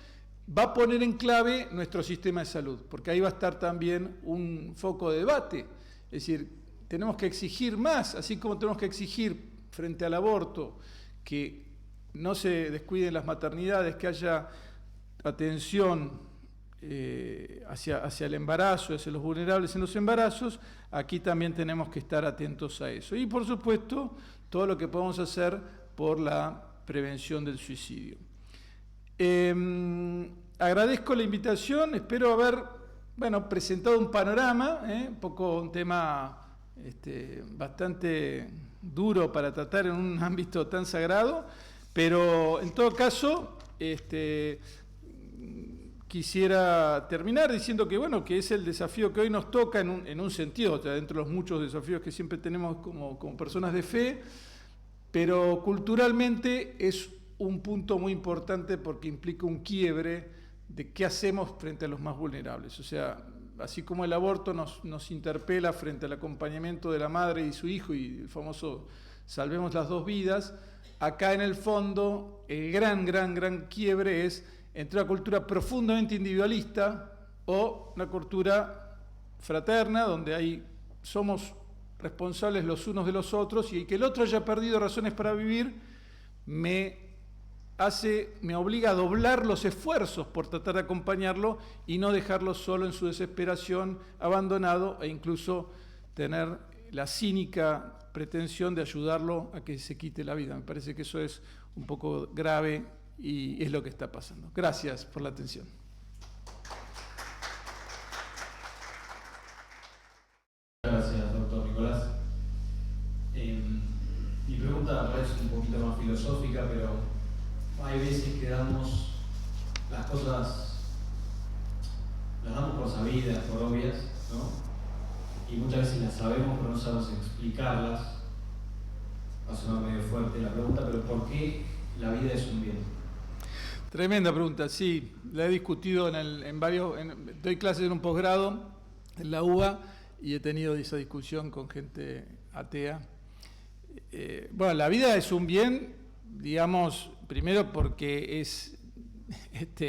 Speaker 2: va a poner en clave nuestro sistema de salud, porque ahí va a estar también un foco de debate. Es decir, tenemos que exigir más, así como tenemos que exigir frente al aborto que no se descuiden las maternidades, que haya atención hacia el embarazo, hacia los vulnerables en los embarazos. Aquí también tenemos que estar atentos a eso. Y por supuesto, todo lo que podemos hacer por la prevención del suicidio. Agradezco la invitación, espero haber presentado un panorama, un tema bastante duro para tratar en un ámbito tan sagrado, pero en todo caso, quisiera terminar diciendo que es el desafío que hoy nos toca en un sentido, o sea, dentro de los muchos desafíos que siempre tenemos como personas de fe, pero culturalmente es un punto muy importante porque implica un quiebre de qué hacemos frente a los más vulnerables. O sea, así como el aborto nos interpela frente al acompañamiento de la madre y su hijo y el famoso salvemos las dos vidas, acá en el fondo el gran quiebre es entre una cultura profundamente individualista o una cultura fraterna, donde somos responsables los unos de los otros, y que el otro haya perdido razones para vivir me obliga a doblar los esfuerzos por tratar de acompañarlo y no dejarlo solo en su desesperación, abandonado, e incluso tener la cínica pretensión de ayudarlo a que se quite la vida. Me parece que eso es un poco grave y es lo que está pasando. Gracias por la atención.
Speaker 3: Gracias, doctor Nicolás. Mi pregunta parece un poquito más filosófica, pero hay veces que damos las cosas, las damos por sabidas, por obvias, ¿no? Y muchas veces las sabemos, pero no sabemos explicarlas. Va a sonar medio fuerte la pregunta, pero ¿por qué la vida es un bien?
Speaker 2: Tremenda pregunta, sí. La he discutido doy clases en un posgrado en la UBA y he tenido esa discusión con gente atea. La vida es un bien, digamos, primero porque es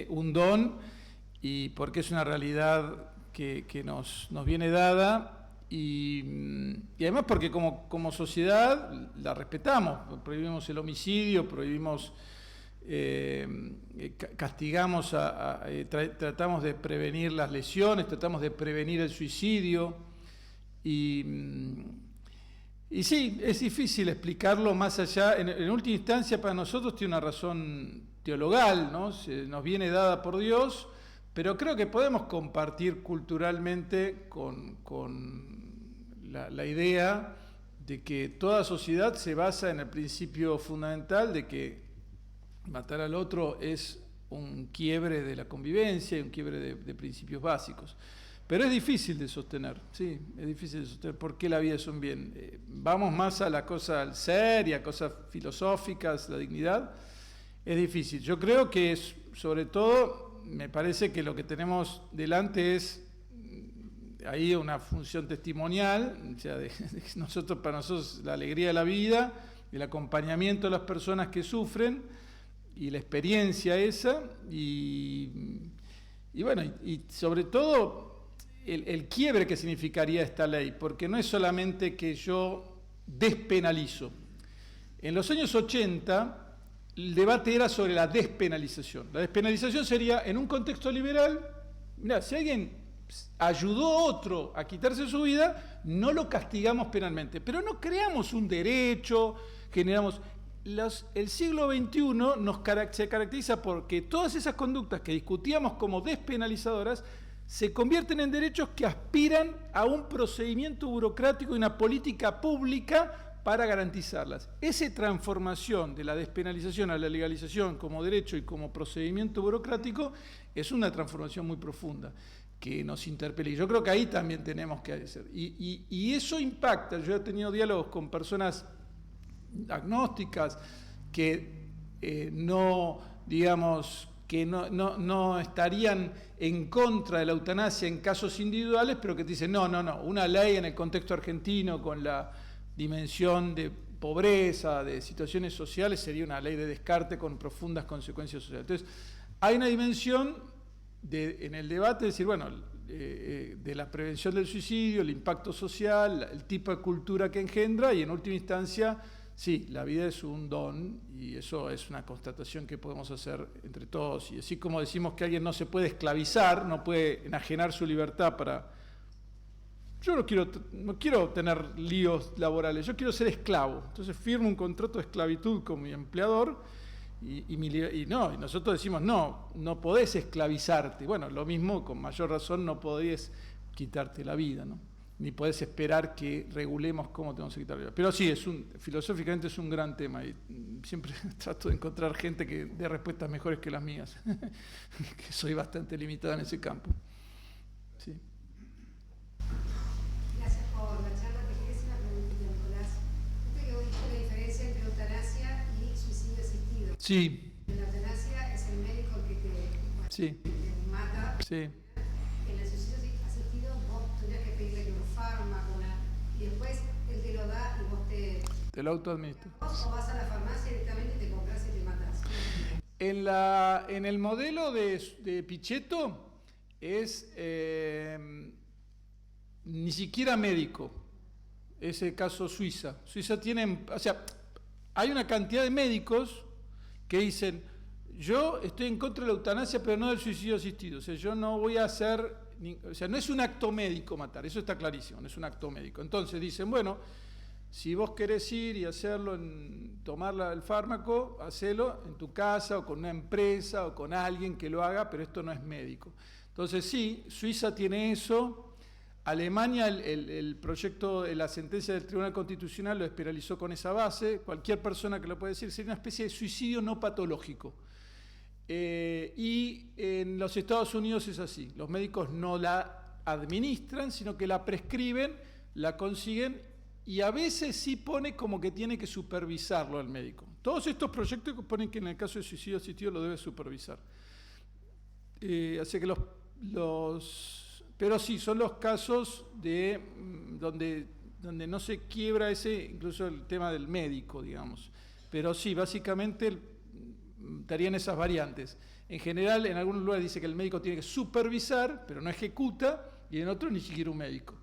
Speaker 2: un don y porque es una realidad que nos viene dada y además porque como sociedad la respetamos, prohibimos el homicidio, prohibimos castigamos, tratamos de prevenir las lesiones, tratamos de prevenir el suicidio. Y sí, es difícil explicarlo más allá. En última instancia, para nosotros tiene una razón teologal, ¿no? Nos viene dada por Dios, pero creo que podemos compartir culturalmente con la idea de que toda sociedad se basa en el principio fundamental de que matar al otro es un quiebre de la convivencia y un quiebre de principios básicos. Pero es difícil de sostener, sí, es difícil de sostener. ¿Por qué la vida es un bien? Vamos más a la cosa al ser y a cosas filosóficas, la dignidad. Es difícil. Yo creo que sobre todo, me parece que lo que tenemos delante es ahí una función testimonial, o sea, para nosotros la alegría de la vida, el acompañamiento de las personas que sufren y la experiencia esa, y bueno, y sobre todo el quiebre que significaría esta ley, porque no es solamente que yo despenalizo. En los años 80 el debate era sobre la despenalización. La despenalización sería, en un contexto liberal, mirá, si alguien ayudó a otro a quitarse su vida, no lo castigamos penalmente, pero no creamos un derecho, generamos... El siglo XXI se caracteriza porque todas esas conductas que discutíamos como despenalizadoras se convierten en derechos que aspiran a un procedimiento burocrático y una política pública para garantizarlas. Esa transformación de la despenalización a la legalización como derecho y como procedimiento burocrático es una transformación muy profunda que nos interpela. Y yo creo que ahí también tenemos que hacer. Y eso impacta. Yo he tenido diálogos con personas agnósticas que no estarían en contra de la eutanasia en casos individuales, pero que te dicen, no, una ley en el contexto argentino con la dimensión de pobreza, de situaciones sociales, sería una ley de descarte con profundas consecuencias sociales. Entonces, hay una dimensión en el debate de decir, bueno, de la prevención del suicidio, el impacto social, el tipo de cultura que engendra, y en última instancia, sí, la vida es un don, y eso es una constatación que podemos hacer entre todos. Y así como decimos que alguien no se puede esclavizar, no puede enajenar su libertad para... Yo no quiero tener líos laborales, yo quiero ser esclavo. Entonces firmo un contrato de esclavitud con mi empleador y nosotros decimos, no podés esclavizarte. Bueno, lo mismo, con mayor razón, no podés quitarte la vida, ¿no? Ni podés esperar que regulemos cómo tenemos que quitar la vida. Pero sí, filosóficamente es un gran tema y siempre trato de encontrar gente que dé respuestas mejores que las mías, que soy bastante limitada en ese campo. Sí.
Speaker 4: Gracias por la charla. Te quería hacer una preguntita, Nicolás. Viste que vos dijiste la diferencia entre eutanasia y suicidio asistido.
Speaker 2: Sí.
Speaker 4: En la eutanasia es el médico el que te mata.
Speaker 2: Sí.
Speaker 4: En el suicidio asistido vos tendrías que pedirle un fármaco y después él te lo da y vos te
Speaker 2: lo autoadministras.
Speaker 4: O vas a la farmacia directamente y te compras y te matas.
Speaker 2: En el modelo de Pichetto es ni siquiera médico. Es el caso Suiza. Suiza tiene, o sea, hay una cantidad de médicos que dicen, yo estoy en contra de la eutanasia, pero no del suicidio asistido. O sea, yo no voy a hacer, o sea, no es un acto médico matar, eso está clarísimo, no es un acto médico. Entonces dicen, bueno, si vos querés ir y hacerlo, tomar el fármaco, hacelo en tu casa o con una empresa o con alguien que lo haga, pero esto no es médico. Entonces sí, Suiza tiene eso. Alemania, el proyecto de la sentencia del Tribunal Constitucional lo despenalizó con esa base. Cualquier persona que lo puede decir, sería una especie de suicidio no patológico. Y en los Estados Unidos es así. Los médicos no la administran, sino que la prescriben, la consiguen, y a veces sí pone como que tiene que supervisarlo el médico. Todos estos proyectos ponen que en el caso de suicidio asistido lo debe supervisar. Así que pero sí, son los casos donde no se quiebra incluso el tema del médico, digamos. Pero sí, básicamente estarían esas variantes. En general, en algunos lugares dice que el médico tiene que supervisar, pero no ejecuta, y en otros ni siquiera un médico.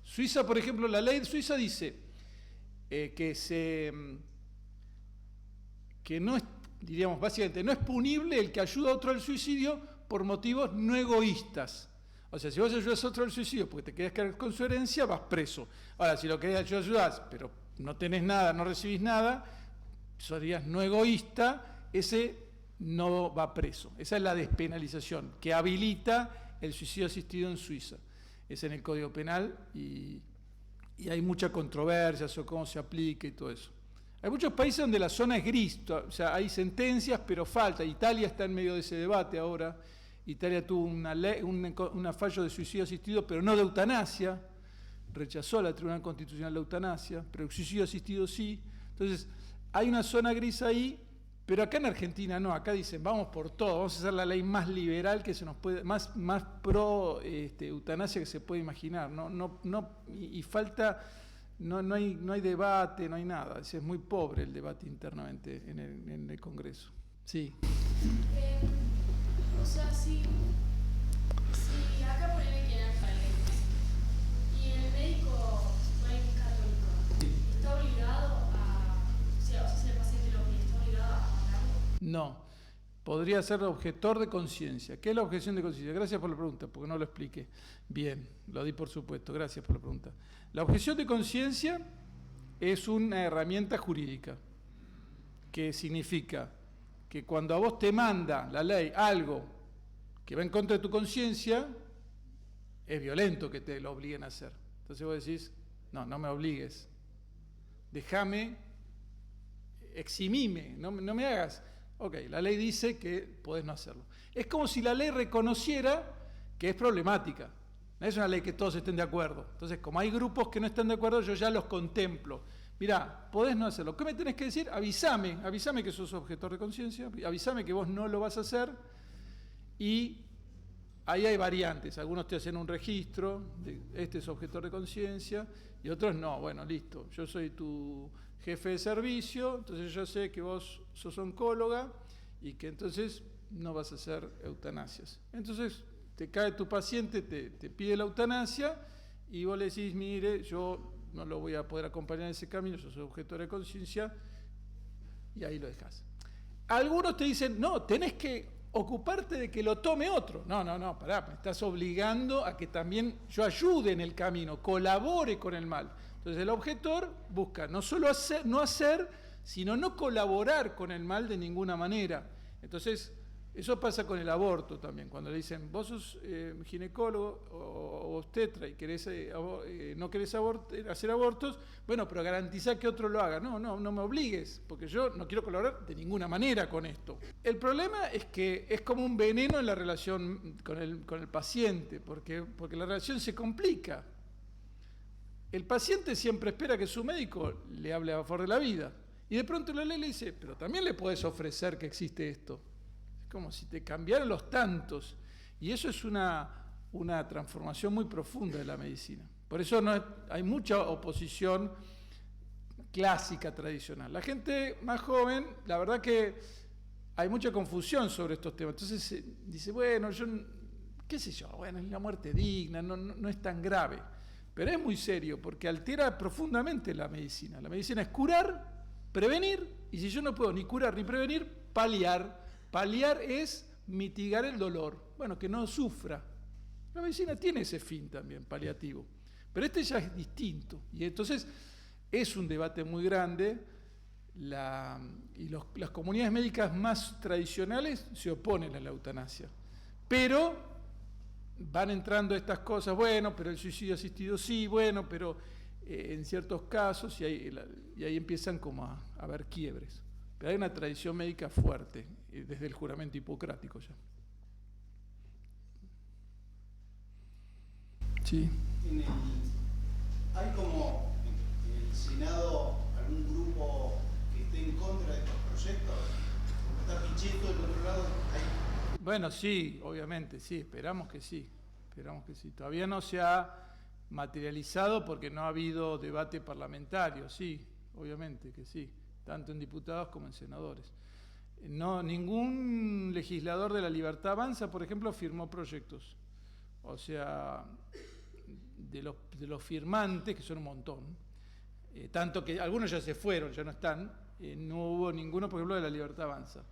Speaker 2: Suiza, por ejemplo, la ley de Suiza dice que diríamos básicamente, no es punible el que ayuda a otro al suicidio por motivos no egoístas. O sea, si vos ayudas a otro al suicidio porque te querés quedar con su herencia, vas preso. Ahora, si lo querés ayudás, pero no tenés nada, no recibís nada, serías no egoísta, ese no va preso. Esa es la despenalización que habilita el suicidio asistido en Suiza. Es en el Código Penal y hay mucha controversia sobre cómo se aplica y todo eso. Hay muchos países donde la zona es gris, o sea, hay sentencias, pero falta. Italia está en medio de ese debate ahora. Italia tuvo un fallo de suicidio asistido, pero no de eutanasia. Rechazó la Tribunal Constitucional la eutanasia, pero el suicidio asistido sí. Entonces, hay una zona gris ahí, pero acá en Argentina no. Acá dicen, vamos por todo, vamos a hacer la ley más liberal que se nos puede, más pro eutanasia que se puede imaginar. Y falta, no hay debate, no hay nada. Es muy pobre el debate internamente en el Congreso. Sí.
Speaker 5: O sea, si acá ponele que eran católicos y el médico no es católico, ¿está obligado a, o sea, si el paciente lo pide, está obligado a mandarlo?
Speaker 2: No, podría ser objetor de conciencia. ¿Qué es la objeción de conciencia? Gracias por la pregunta, porque no lo expliqué. Bien, lo di por supuesto, gracias por la pregunta. La objeción de conciencia es una herramienta jurídica que significa que cuando a vos te manda la ley algo que va en contra de tu conciencia, es violento que te lo obliguen a hacer. Entonces vos decís, no me obligues, déjame, eximime, no me hagas. Ok, la ley dice que podés no hacerlo. Es como si la ley reconociera que es problemática. No es una ley que todos estén de acuerdo. Entonces, como hay grupos que no están de acuerdo, yo ya los contemplo. Mirá, podés no hacerlo. ¿Qué me tenés que decir? Avísame que sos objetor de conciencia, avísame que vos no lo vas a hacer. Y ahí hay variantes. Algunos te hacen un registro, este es objetor de conciencia, y otros no. Bueno, listo, yo soy tu jefe de servicio, entonces yo sé que vos sos oncóloga y que entonces no vas a hacer eutanasias. Entonces te cae tu paciente, te pide la eutanasia y vos le decís, mire, yo no lo voy a poder acompañar en ese camino, yo soy objetor de conciencia, y ahí lo dejás. Algunos te dicen, no, tenés que ocuparte de que lo tome otro. No, pará, me estás obligando a que también yo ayude en el camino, colabore con el mal. Entonces el objetor busca no solo no hacer, sino no colaborar con el mal de ninguna manera. Entonces, eso pasa con el aborto también. Cuando le dicen, vos sos ginecólogo o obstetra y no querés hacer abortos, bueno, pero garantiza que otro lo haga. No me obligues, porque yo no quiero colaborar de ninguna manera con esto. El problema es que es como un veneno en la relación con el paciente, porque la relación se complica. El paciente siempre espera que su médico le hable a favor de la vida. Y de pronto la ley le dice, pero también le podés ofrecer que existe esto. Como si te cambiaran los tantos, y eso es una transformación muy profunda de la medicina. Por eso hay mucha oposición clásica, tradicional. La gente más joven, la verdad que hay mucha confusión sobre estos temas. Entonces dice, bueno, qué sé yo, bueno, es la muerte digna, no es tan grave. Pero es muy serio, porque altera profundamente la medicina. La medicina es curar, prevenir, y si yo no puedo ni curar ni prevenir, paliar. Paliar es mitigar el dolor, bueno, que no sufra. La medicina tiene ese fin también, paliativo. Pero este ya es distinto. Y entonces es un debate muy grande. Las comunidades médicas más tradicionales se oponen a la eutanasia. Pero van entrando estas cosas, bueno, pero el suicidio asistido sí, bueno, pero en ciertos casos, y ahí empiezan como a haber quiebres. Pero hay una tradición médica fuerte, desde el juramento hipocrático ya. Sí.
Speaker 1: ¿Hay como en el Senado algún grupo que esté en contra de estos proyectos? ¿Está Pichetto del otro lado?
Speaker 2: Bueno, sí, obviamente, sí, esperamos que sí. Todavía no se ha materializado porque no ha habido debate parlamentario, sí, obviamente que sí, tanto en diputados como en senadores. No, ningún legislador de La Libertad Avanza, por ejemplo, firmó proyectos. O sea, de los firmantes, que son un montón, tanto que algunos ya se fueron, ya no están, no hubo ninguno, por ejemplo, de La Libertad Avanza.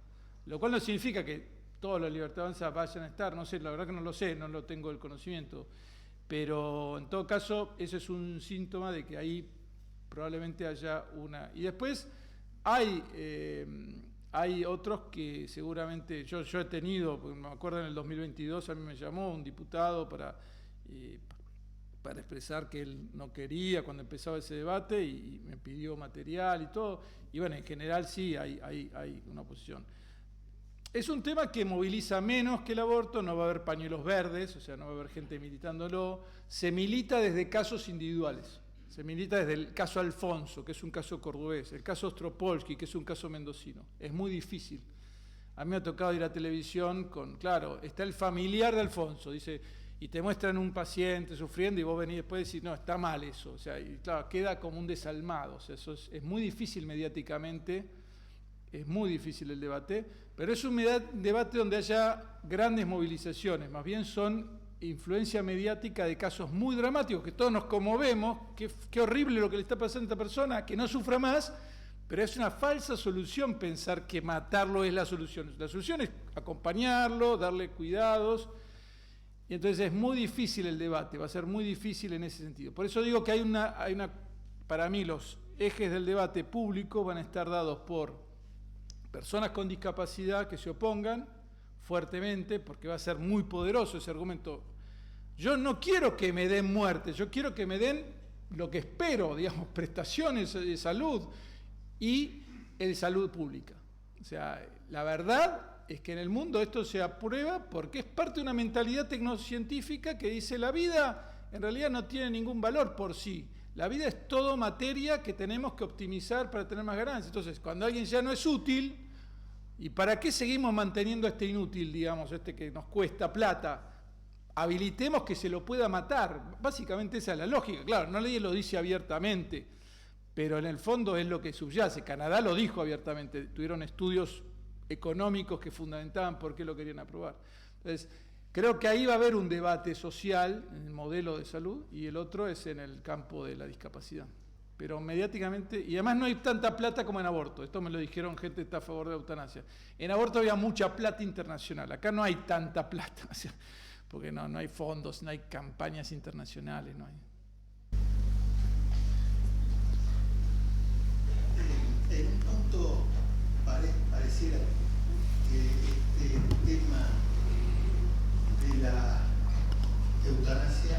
Speaker 2: Lo cual no significa que todos los Libertad Avanza vayan a estar, no sé, la verdad que no lo sé, no lo tengo el conocimiento, pero en todo caso, ese es un síntoma de que ahí probablemente haya una... Y después hay otros que seguramente, yo he tenido, porque me acuerdo en el 2022 a mí me llamó un diputado para expresar que él no quería cuando empezaba ese debate y me pidió material y todo, y bueno, en general sí hay una oposición. Es un tema que moviliza menos que el aborto, no va a haber pañuelos verdes, o sea, no va a haber gente militándolo, se milita desde casos individuales. Se milita desde el caso Alfonso, que es un caso cordobés, el caso Ostropolsky, que es un caso mendocino. Es muy difícil. A mí me ha tocado ir a televisión claro, está el familiar de Alfonso, dice, y te muestran un paciente sufriendo y vos venís después y decís, no, está mal eso. O sea, y claro, queda como un desalmado. O sea, eso es muy difícil mediáticamente, es muy difícil el debate, pero es un debate donde haya grandes movilizaciones, más bien son influencia mediática de casos muy dramáticos, que todos nos conmovemos, qué horrible lo que le está pasando a esta persona, que no sufra más, pero es una falsa solución pensar que matarlo es la solución. La solución es acompañarlo, darle cuidados, y entonces es muy difícil el debate, va a ser muy difícil en ese sentido. Por eso digo que para mí los ejes del debate público van a estar dados por personas con discapacidad que se opongan fuertemente, porque va a ser muy poderoso ese argumento. Yo no quiero que me den muerte, yo quiero que me den lo que espero, digamos, prestaciones de salud y de salud pública. O sea, la verdad es que en el mundo esto se aprueba porque es parte de una mentalidad tecnocientífica que dice la vida en realidad no tiene ningún valor por sí. La vida es todo materia que tenemos que optimizar para tener más ganancias. Entonces, cuando alguien ya no es útil, ¿y para qué seguimos manteniendo este inútil, digamos, este que nos cuesta plata? Habilitemos que se lo pueda matar. Básicamente esa es la lógica. Claro, nadie lo dice abiertamente, pero en el fondo es lo que subyace. Canadá lo dijo abiertamente, tuvieron estudios económicos que fundamentaban por qué lo querían aprobar. Entonces, creo que ahí va a haber un debate social en el modelo de salud y el otro es en el campo de la discapacidad. Pero mediáticamente, y además no hay tanta plata como en aborto, esto me lo dijeron gente que está a favor de la eutanasia. En aborto había mucha plata internacional, acá no hay tanta plata, o sea, porque no hay fondos, no hay campañas internacionales, no hay.
Speaker 1: En un punto pareciera que este tema de la eutanasia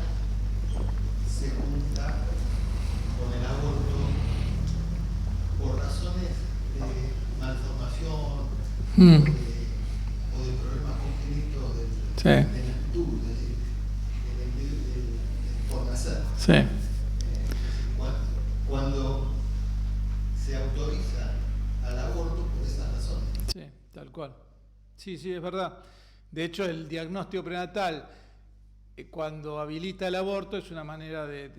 Speaker 1: se junta con el aborto por razones de malformación o de problemas congénitos de lentitud, por nacer.
Speaker 2: Sí.
Speaker 1: Cuando se autoriza al aborto por esas razones.
Speaker 2: Sí, tal cual. Sí, es verdad. De hecho, el diagnóstico prenatal, cuando habilita el aborto, es una manera de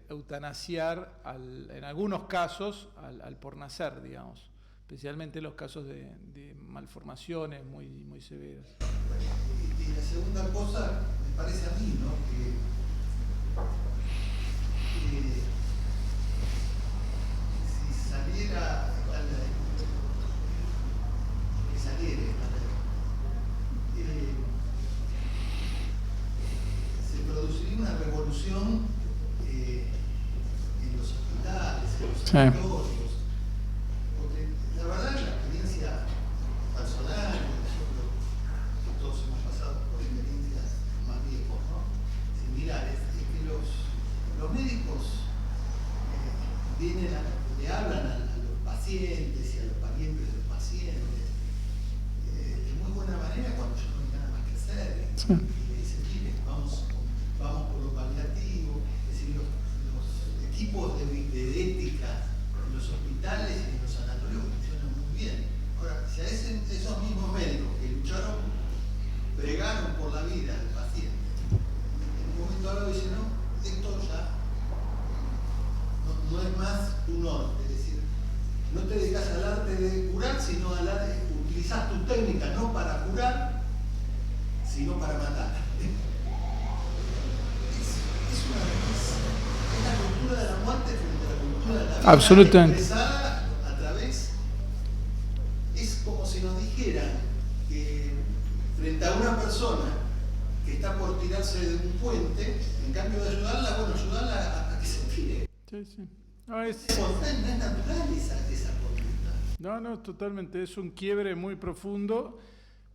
Speaker 2: eutanasiar, en algunos casos, al por nacer, digamos. Especialmente en los casos de malformaciones muy severas.
Speaker 1: Y la segunda cosa, me parece a mí, ¿no? Si saliera se produciría una revolución en los hospitales, en los sanatorios, porque la verdad la experiencia personal, nosotros todos hemos pasado por experiencias más viejos, ¿no? Similares, es que los médicos le hablan a los pacientes y a los parientes de los pacientes de muy buena manera cuando ya no hay nada más que hacer.
Speaker 2: Sí.
Speaker 1: Y le dicen, mire, vamos por lo paliativo. Es decir, los equipos de ética en los hospitales y en los sanatorios funcionan muy bien. Ahora, si a esos mismos médicos que bregaron por la vida del paciente, en un momento dado dicen, no, esto ya no es más tu norte, es decir, no te dedicas al arte de curar, sino al arte, utilizas tu técnica no para curar, sino para matar. Es la cultura de la muerte frente a la cultura
Speaker 2: Absolutamente.
Speaker 1: Expresada a través, es como si nos dijeran que frente a una persona que está por tirarse de un puente, en cambio de ayudarla, bueno, ayudarla a que se tire.
Speaker 2: Sí, sí. No, es...
Speaker 1: No es natural esa conducta.
Speaker 2: No, totalmente. Es un quiebre muy profundo,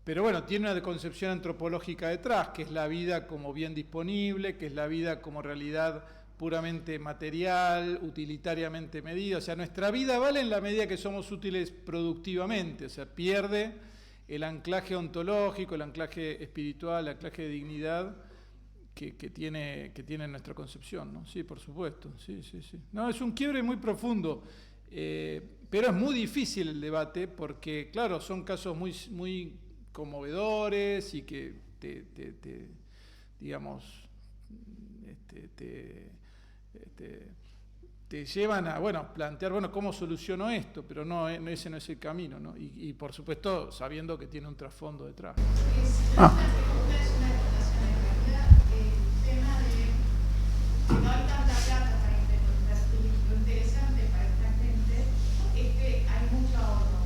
Speaker 2: pero bueno, tiene una concepción antropológica detrás, que es la vida como bien disponible, que es la vida como realidad puramente material, utilitariamente medida. O sea, nuestra vida vale en la medida que somos útiles productivamente. O sea, pierde el anclaje ontológico, el anclaje espiritual, el anclaje de dignidad que tiene nuestra concepción, ¿no? Sí, por supuesto. Sí. No, es un quiebre muy profundo. Pero es muy difícil el debate porque, claro, son casos muy conmovedores y que te llevan a, bueno, plantear, bueno, ¿cómo soluciono esto? Pero no, ese no es el camino, ¿no? Y por supuesto, sabiendo que tiene un trasfondo detrás.
Speaker 6: La pregunta es una acotación en realidad. El tema de que no hay tanta plata para interpretar, lo interesante para esta gente es que hay mucho ahorro.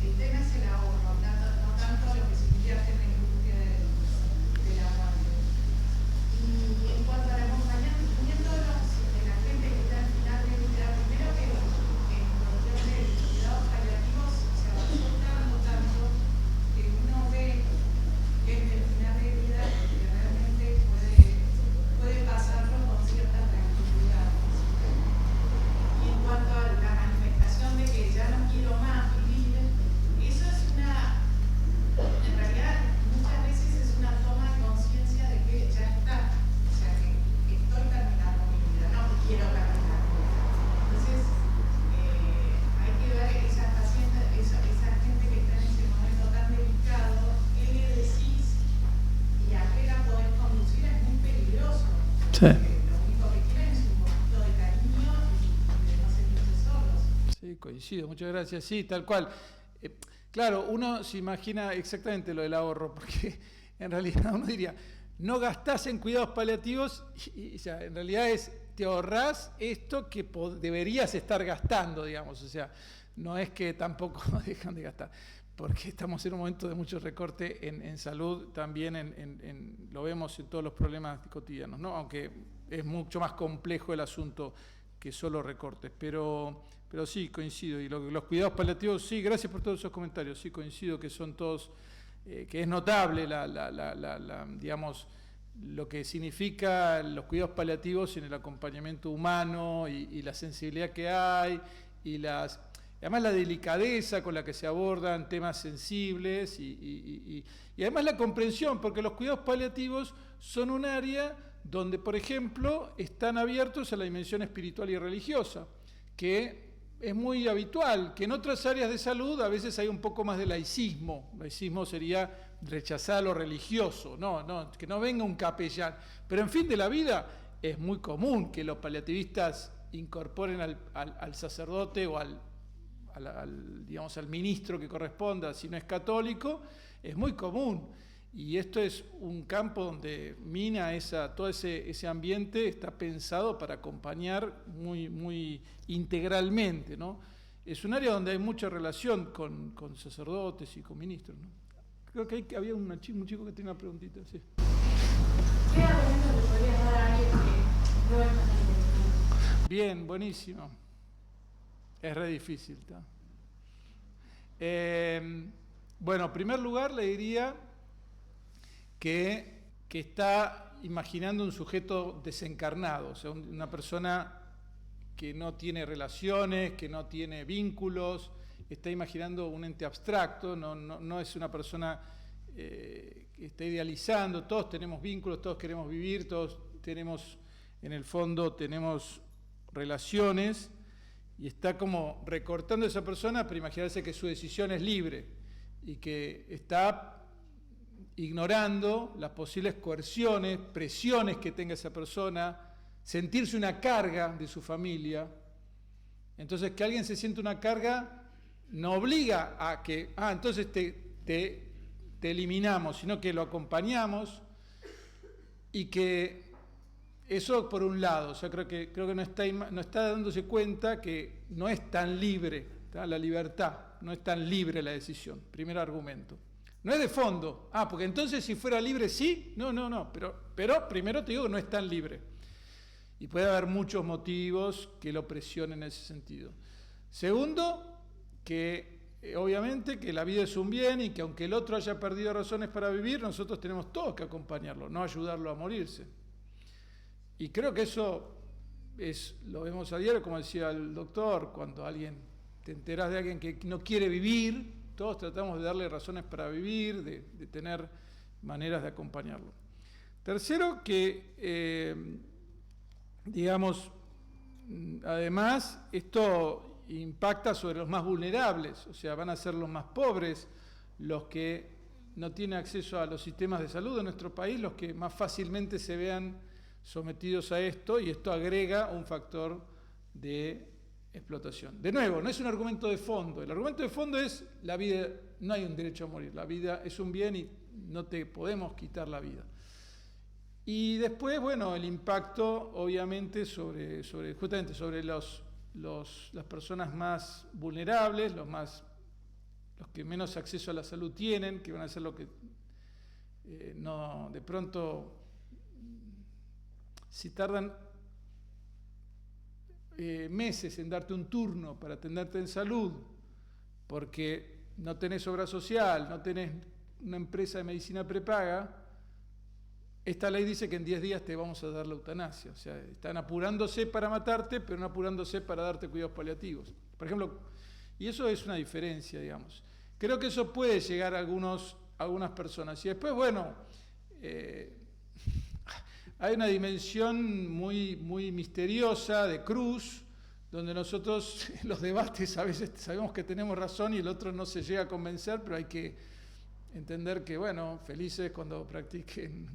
Speaker 6: El tema es el ahorro, no tanto lo que se invierte en la industria del aguante. Y en cuanto al acompañamiento de la gente que está al final de vida, primero que en cuestión de cuidados paliativos se avanzó tanto que uno ve gente al final de vida que realmente puede pasarlo con cierta tranquilidad. Y en cuanto a la manifestación de que ya no quiero más vivir, eso es en realidad muchas veces es una toma de conciencia de que ya está, o sea que estoy terminando mi vida, no quiero terminar mi vida. Entonces hay que ver esa paciente, esa gente que está en ese momento tan delicado, qué le decís y a qué la podés conducir es muy peligroso.
Speaker 2: Sí.
Speaker 6: Lo único que quieren es un poquito de cariño y de no sentirse solos.
Speaker 2: Sí, coincido, muchas gracias. Sí, tal cual. Claro, uno se imagina exactamente lo del ahorro, porque en realidad uno diría, no gastás en cuidados paliativos, o sea, en realidad te ahorrás esto que deberías estar gastando, digamos. O sea, no es que tampoco dejan de gastar, porque estamos en un momento de mucho recorte en salud, también lo vemos en todos los problemas cotidianos, ¿no? Aunque es mucho más complejo el asunto que solo recortes, pero sí, coincido. Y los cuidados paliativos, sí, gracias por todos esos comentarios, sí, coincido que son todos, que es notable digamos, lo que significa los cuidados paliativos en el acompañamiento humano y la sensibilidad que hay, y además la delicadeza con la que se abordan temas sensibles y además la comprensión, porque los cuidados paliativos son un área donde, por ejemplo, están abiertos a la dimensión espiritual y religiosa, que es muy habitual, que en otras áreas de salud a veces hay un poco más de laicismo. Laicismo sería rechazar lo religioso, no, que no venga un capellán. Pero en fin de la vida es muy común que los paliativistas incorporen al sacerdote o digamos, al ministro que corresponda, si no es católico, es muy común. Y esto es un campo donde mina todo ese ambiente está pensado para acompañar muy integralmente, ¿no? Es un área donde hay mucha relación con sacerdotes y con ministros, ¿no? Creo que había un chico que tenía una preguntita, sí.
Speaker 6: ¿Qué argumento le podrías dar a alguien que no es católico?
Speaker 2: Bien, buenísimo. Es re difícil, ¿tá? Bueno, en primer lugar le diría que está imaginando un sujeto desencarnado, o sea, una persona que no tiene relaciones, que no tiene vínculos, está imaginando un ente abstracto, no es una persona que está idealizando. Todos tenemos vínculos, todos queremos vivir, todos tenemos, en el fondo, tenemos relaciones, y está como recortando a esa persona para imaginarse que su decisión es libre y que está ignorando las posibles coerciones, presiones que tenga esa persona, sentirse una carga de su familia. Entonces, que alguien se siente una carga no obliga a que, entonces te eliminamos, sino que lo acompañamos, y que eso por un lado, o sea, creo que no está dándose cuenta que no es tan libre, ¿tá? La libertad, no es tan libre la decisión, primer argumento. No es de fondo, porque entonces si fuera libre sí, no, pero primero te digo que no es tan libre. Y puede haber muchos motivos que lo presionen en ese sentido. Segundo, que obviamente que la vida es un bien y que aunque el otro haya perdido razones para vivir, nosotros tenemos todos que acompañarlo, no ayudarlo a morirse. Y creo que eso lo vemos a diario, como decía el doctor, cuando te enterás de alguien que no quiere vivir, todos tratamos de darle razones para vivir, de tener maneras de acompañarlo. Tercero, que digamos, además, esto impacta sobre los más vulnerables, o sea, van a ser los más pobres, los que no tienen acceso a los sistemas de salud de nuestro país, los que más fácilmente se vean sometidos a esto, y esto agrega un factor de explotación. De nuevo, no es un argumento de fondo, el argumento de fondo es la vida, no hay un derecho a morir, la vida es un bien y no te podemos quitar la vida. Y después, bueno, el impacto obviamente justamente sobre las personas más vulnerables, los que menos acceso a la salud tienen, que van a ser los que de pronto, si tardan meses en darte un turno para atenderte en salud, porque no tenés obra social, no tenés una empresa de medicina prepaga, esta ley dice que en 10 días te vamos a dar la eutanasia. O sea, están apurándose para matarte, pero no apurándose para darte cuidados paliativos. Por ejemplo, y eso es una diferencia, digamos. Creo que eso puede llegar a algunas personas. Y después, bueno, hay una dimensión muy, muy misteriosa de cruz, donde nosotros en los debates a veces sabemos que tenemos razón y el otro no se llega a convencer, pero hay que entender que, bueno, felices cuando practiquen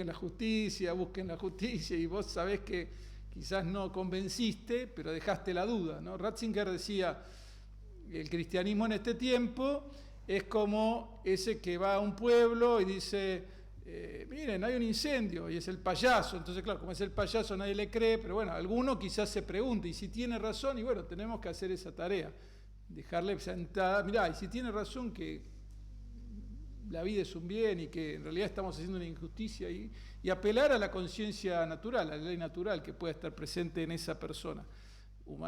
Speaker 2: la justicia, busquen la justicia, y vos sabés que quizás no convenciste, pero dejaste la duda, ¿no? Ratzinger decía, el cristianismo en este tiempo es como ese que va a un pueblo y dice, miren, hay un incendio, y es el payaso. Entonces, claro, como es el payaso nadie le cree, pero bueno, alguno quizás se pregunte, y si tiene razón, y bueno, tenemos que hacer esa tarea, dejarle sentada, mirá, y si tiene razón que la vida es un bien y que en realidad estamos haciendo una injusticia, y apelar a la conciencia natural, a la ley natural que pueda estar presente en esa persona.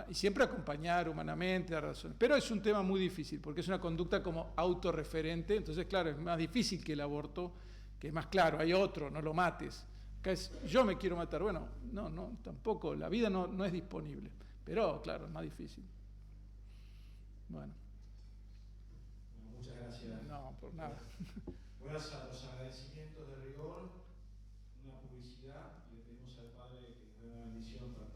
Speaker 2: Y siempre acompañar humanamente a razón. Pero es un tema muy difícil, porque es una conducta como autorreferente, entonces claro, es más difícil que el aborto, que es más claro, hay otro, no lo mates. Acá es, yo me quiero matar, bueno, no, tampoco, la vida no es disponible, pero claro, es más difícil. Bueno.
Speaker 3: Muchas gracias.
Speaker 2: No, por nada.
Speaker 3: Gracias a los agradecimientos de rigor, una publicidad, le pedimos al Padre que nos dé una bendición para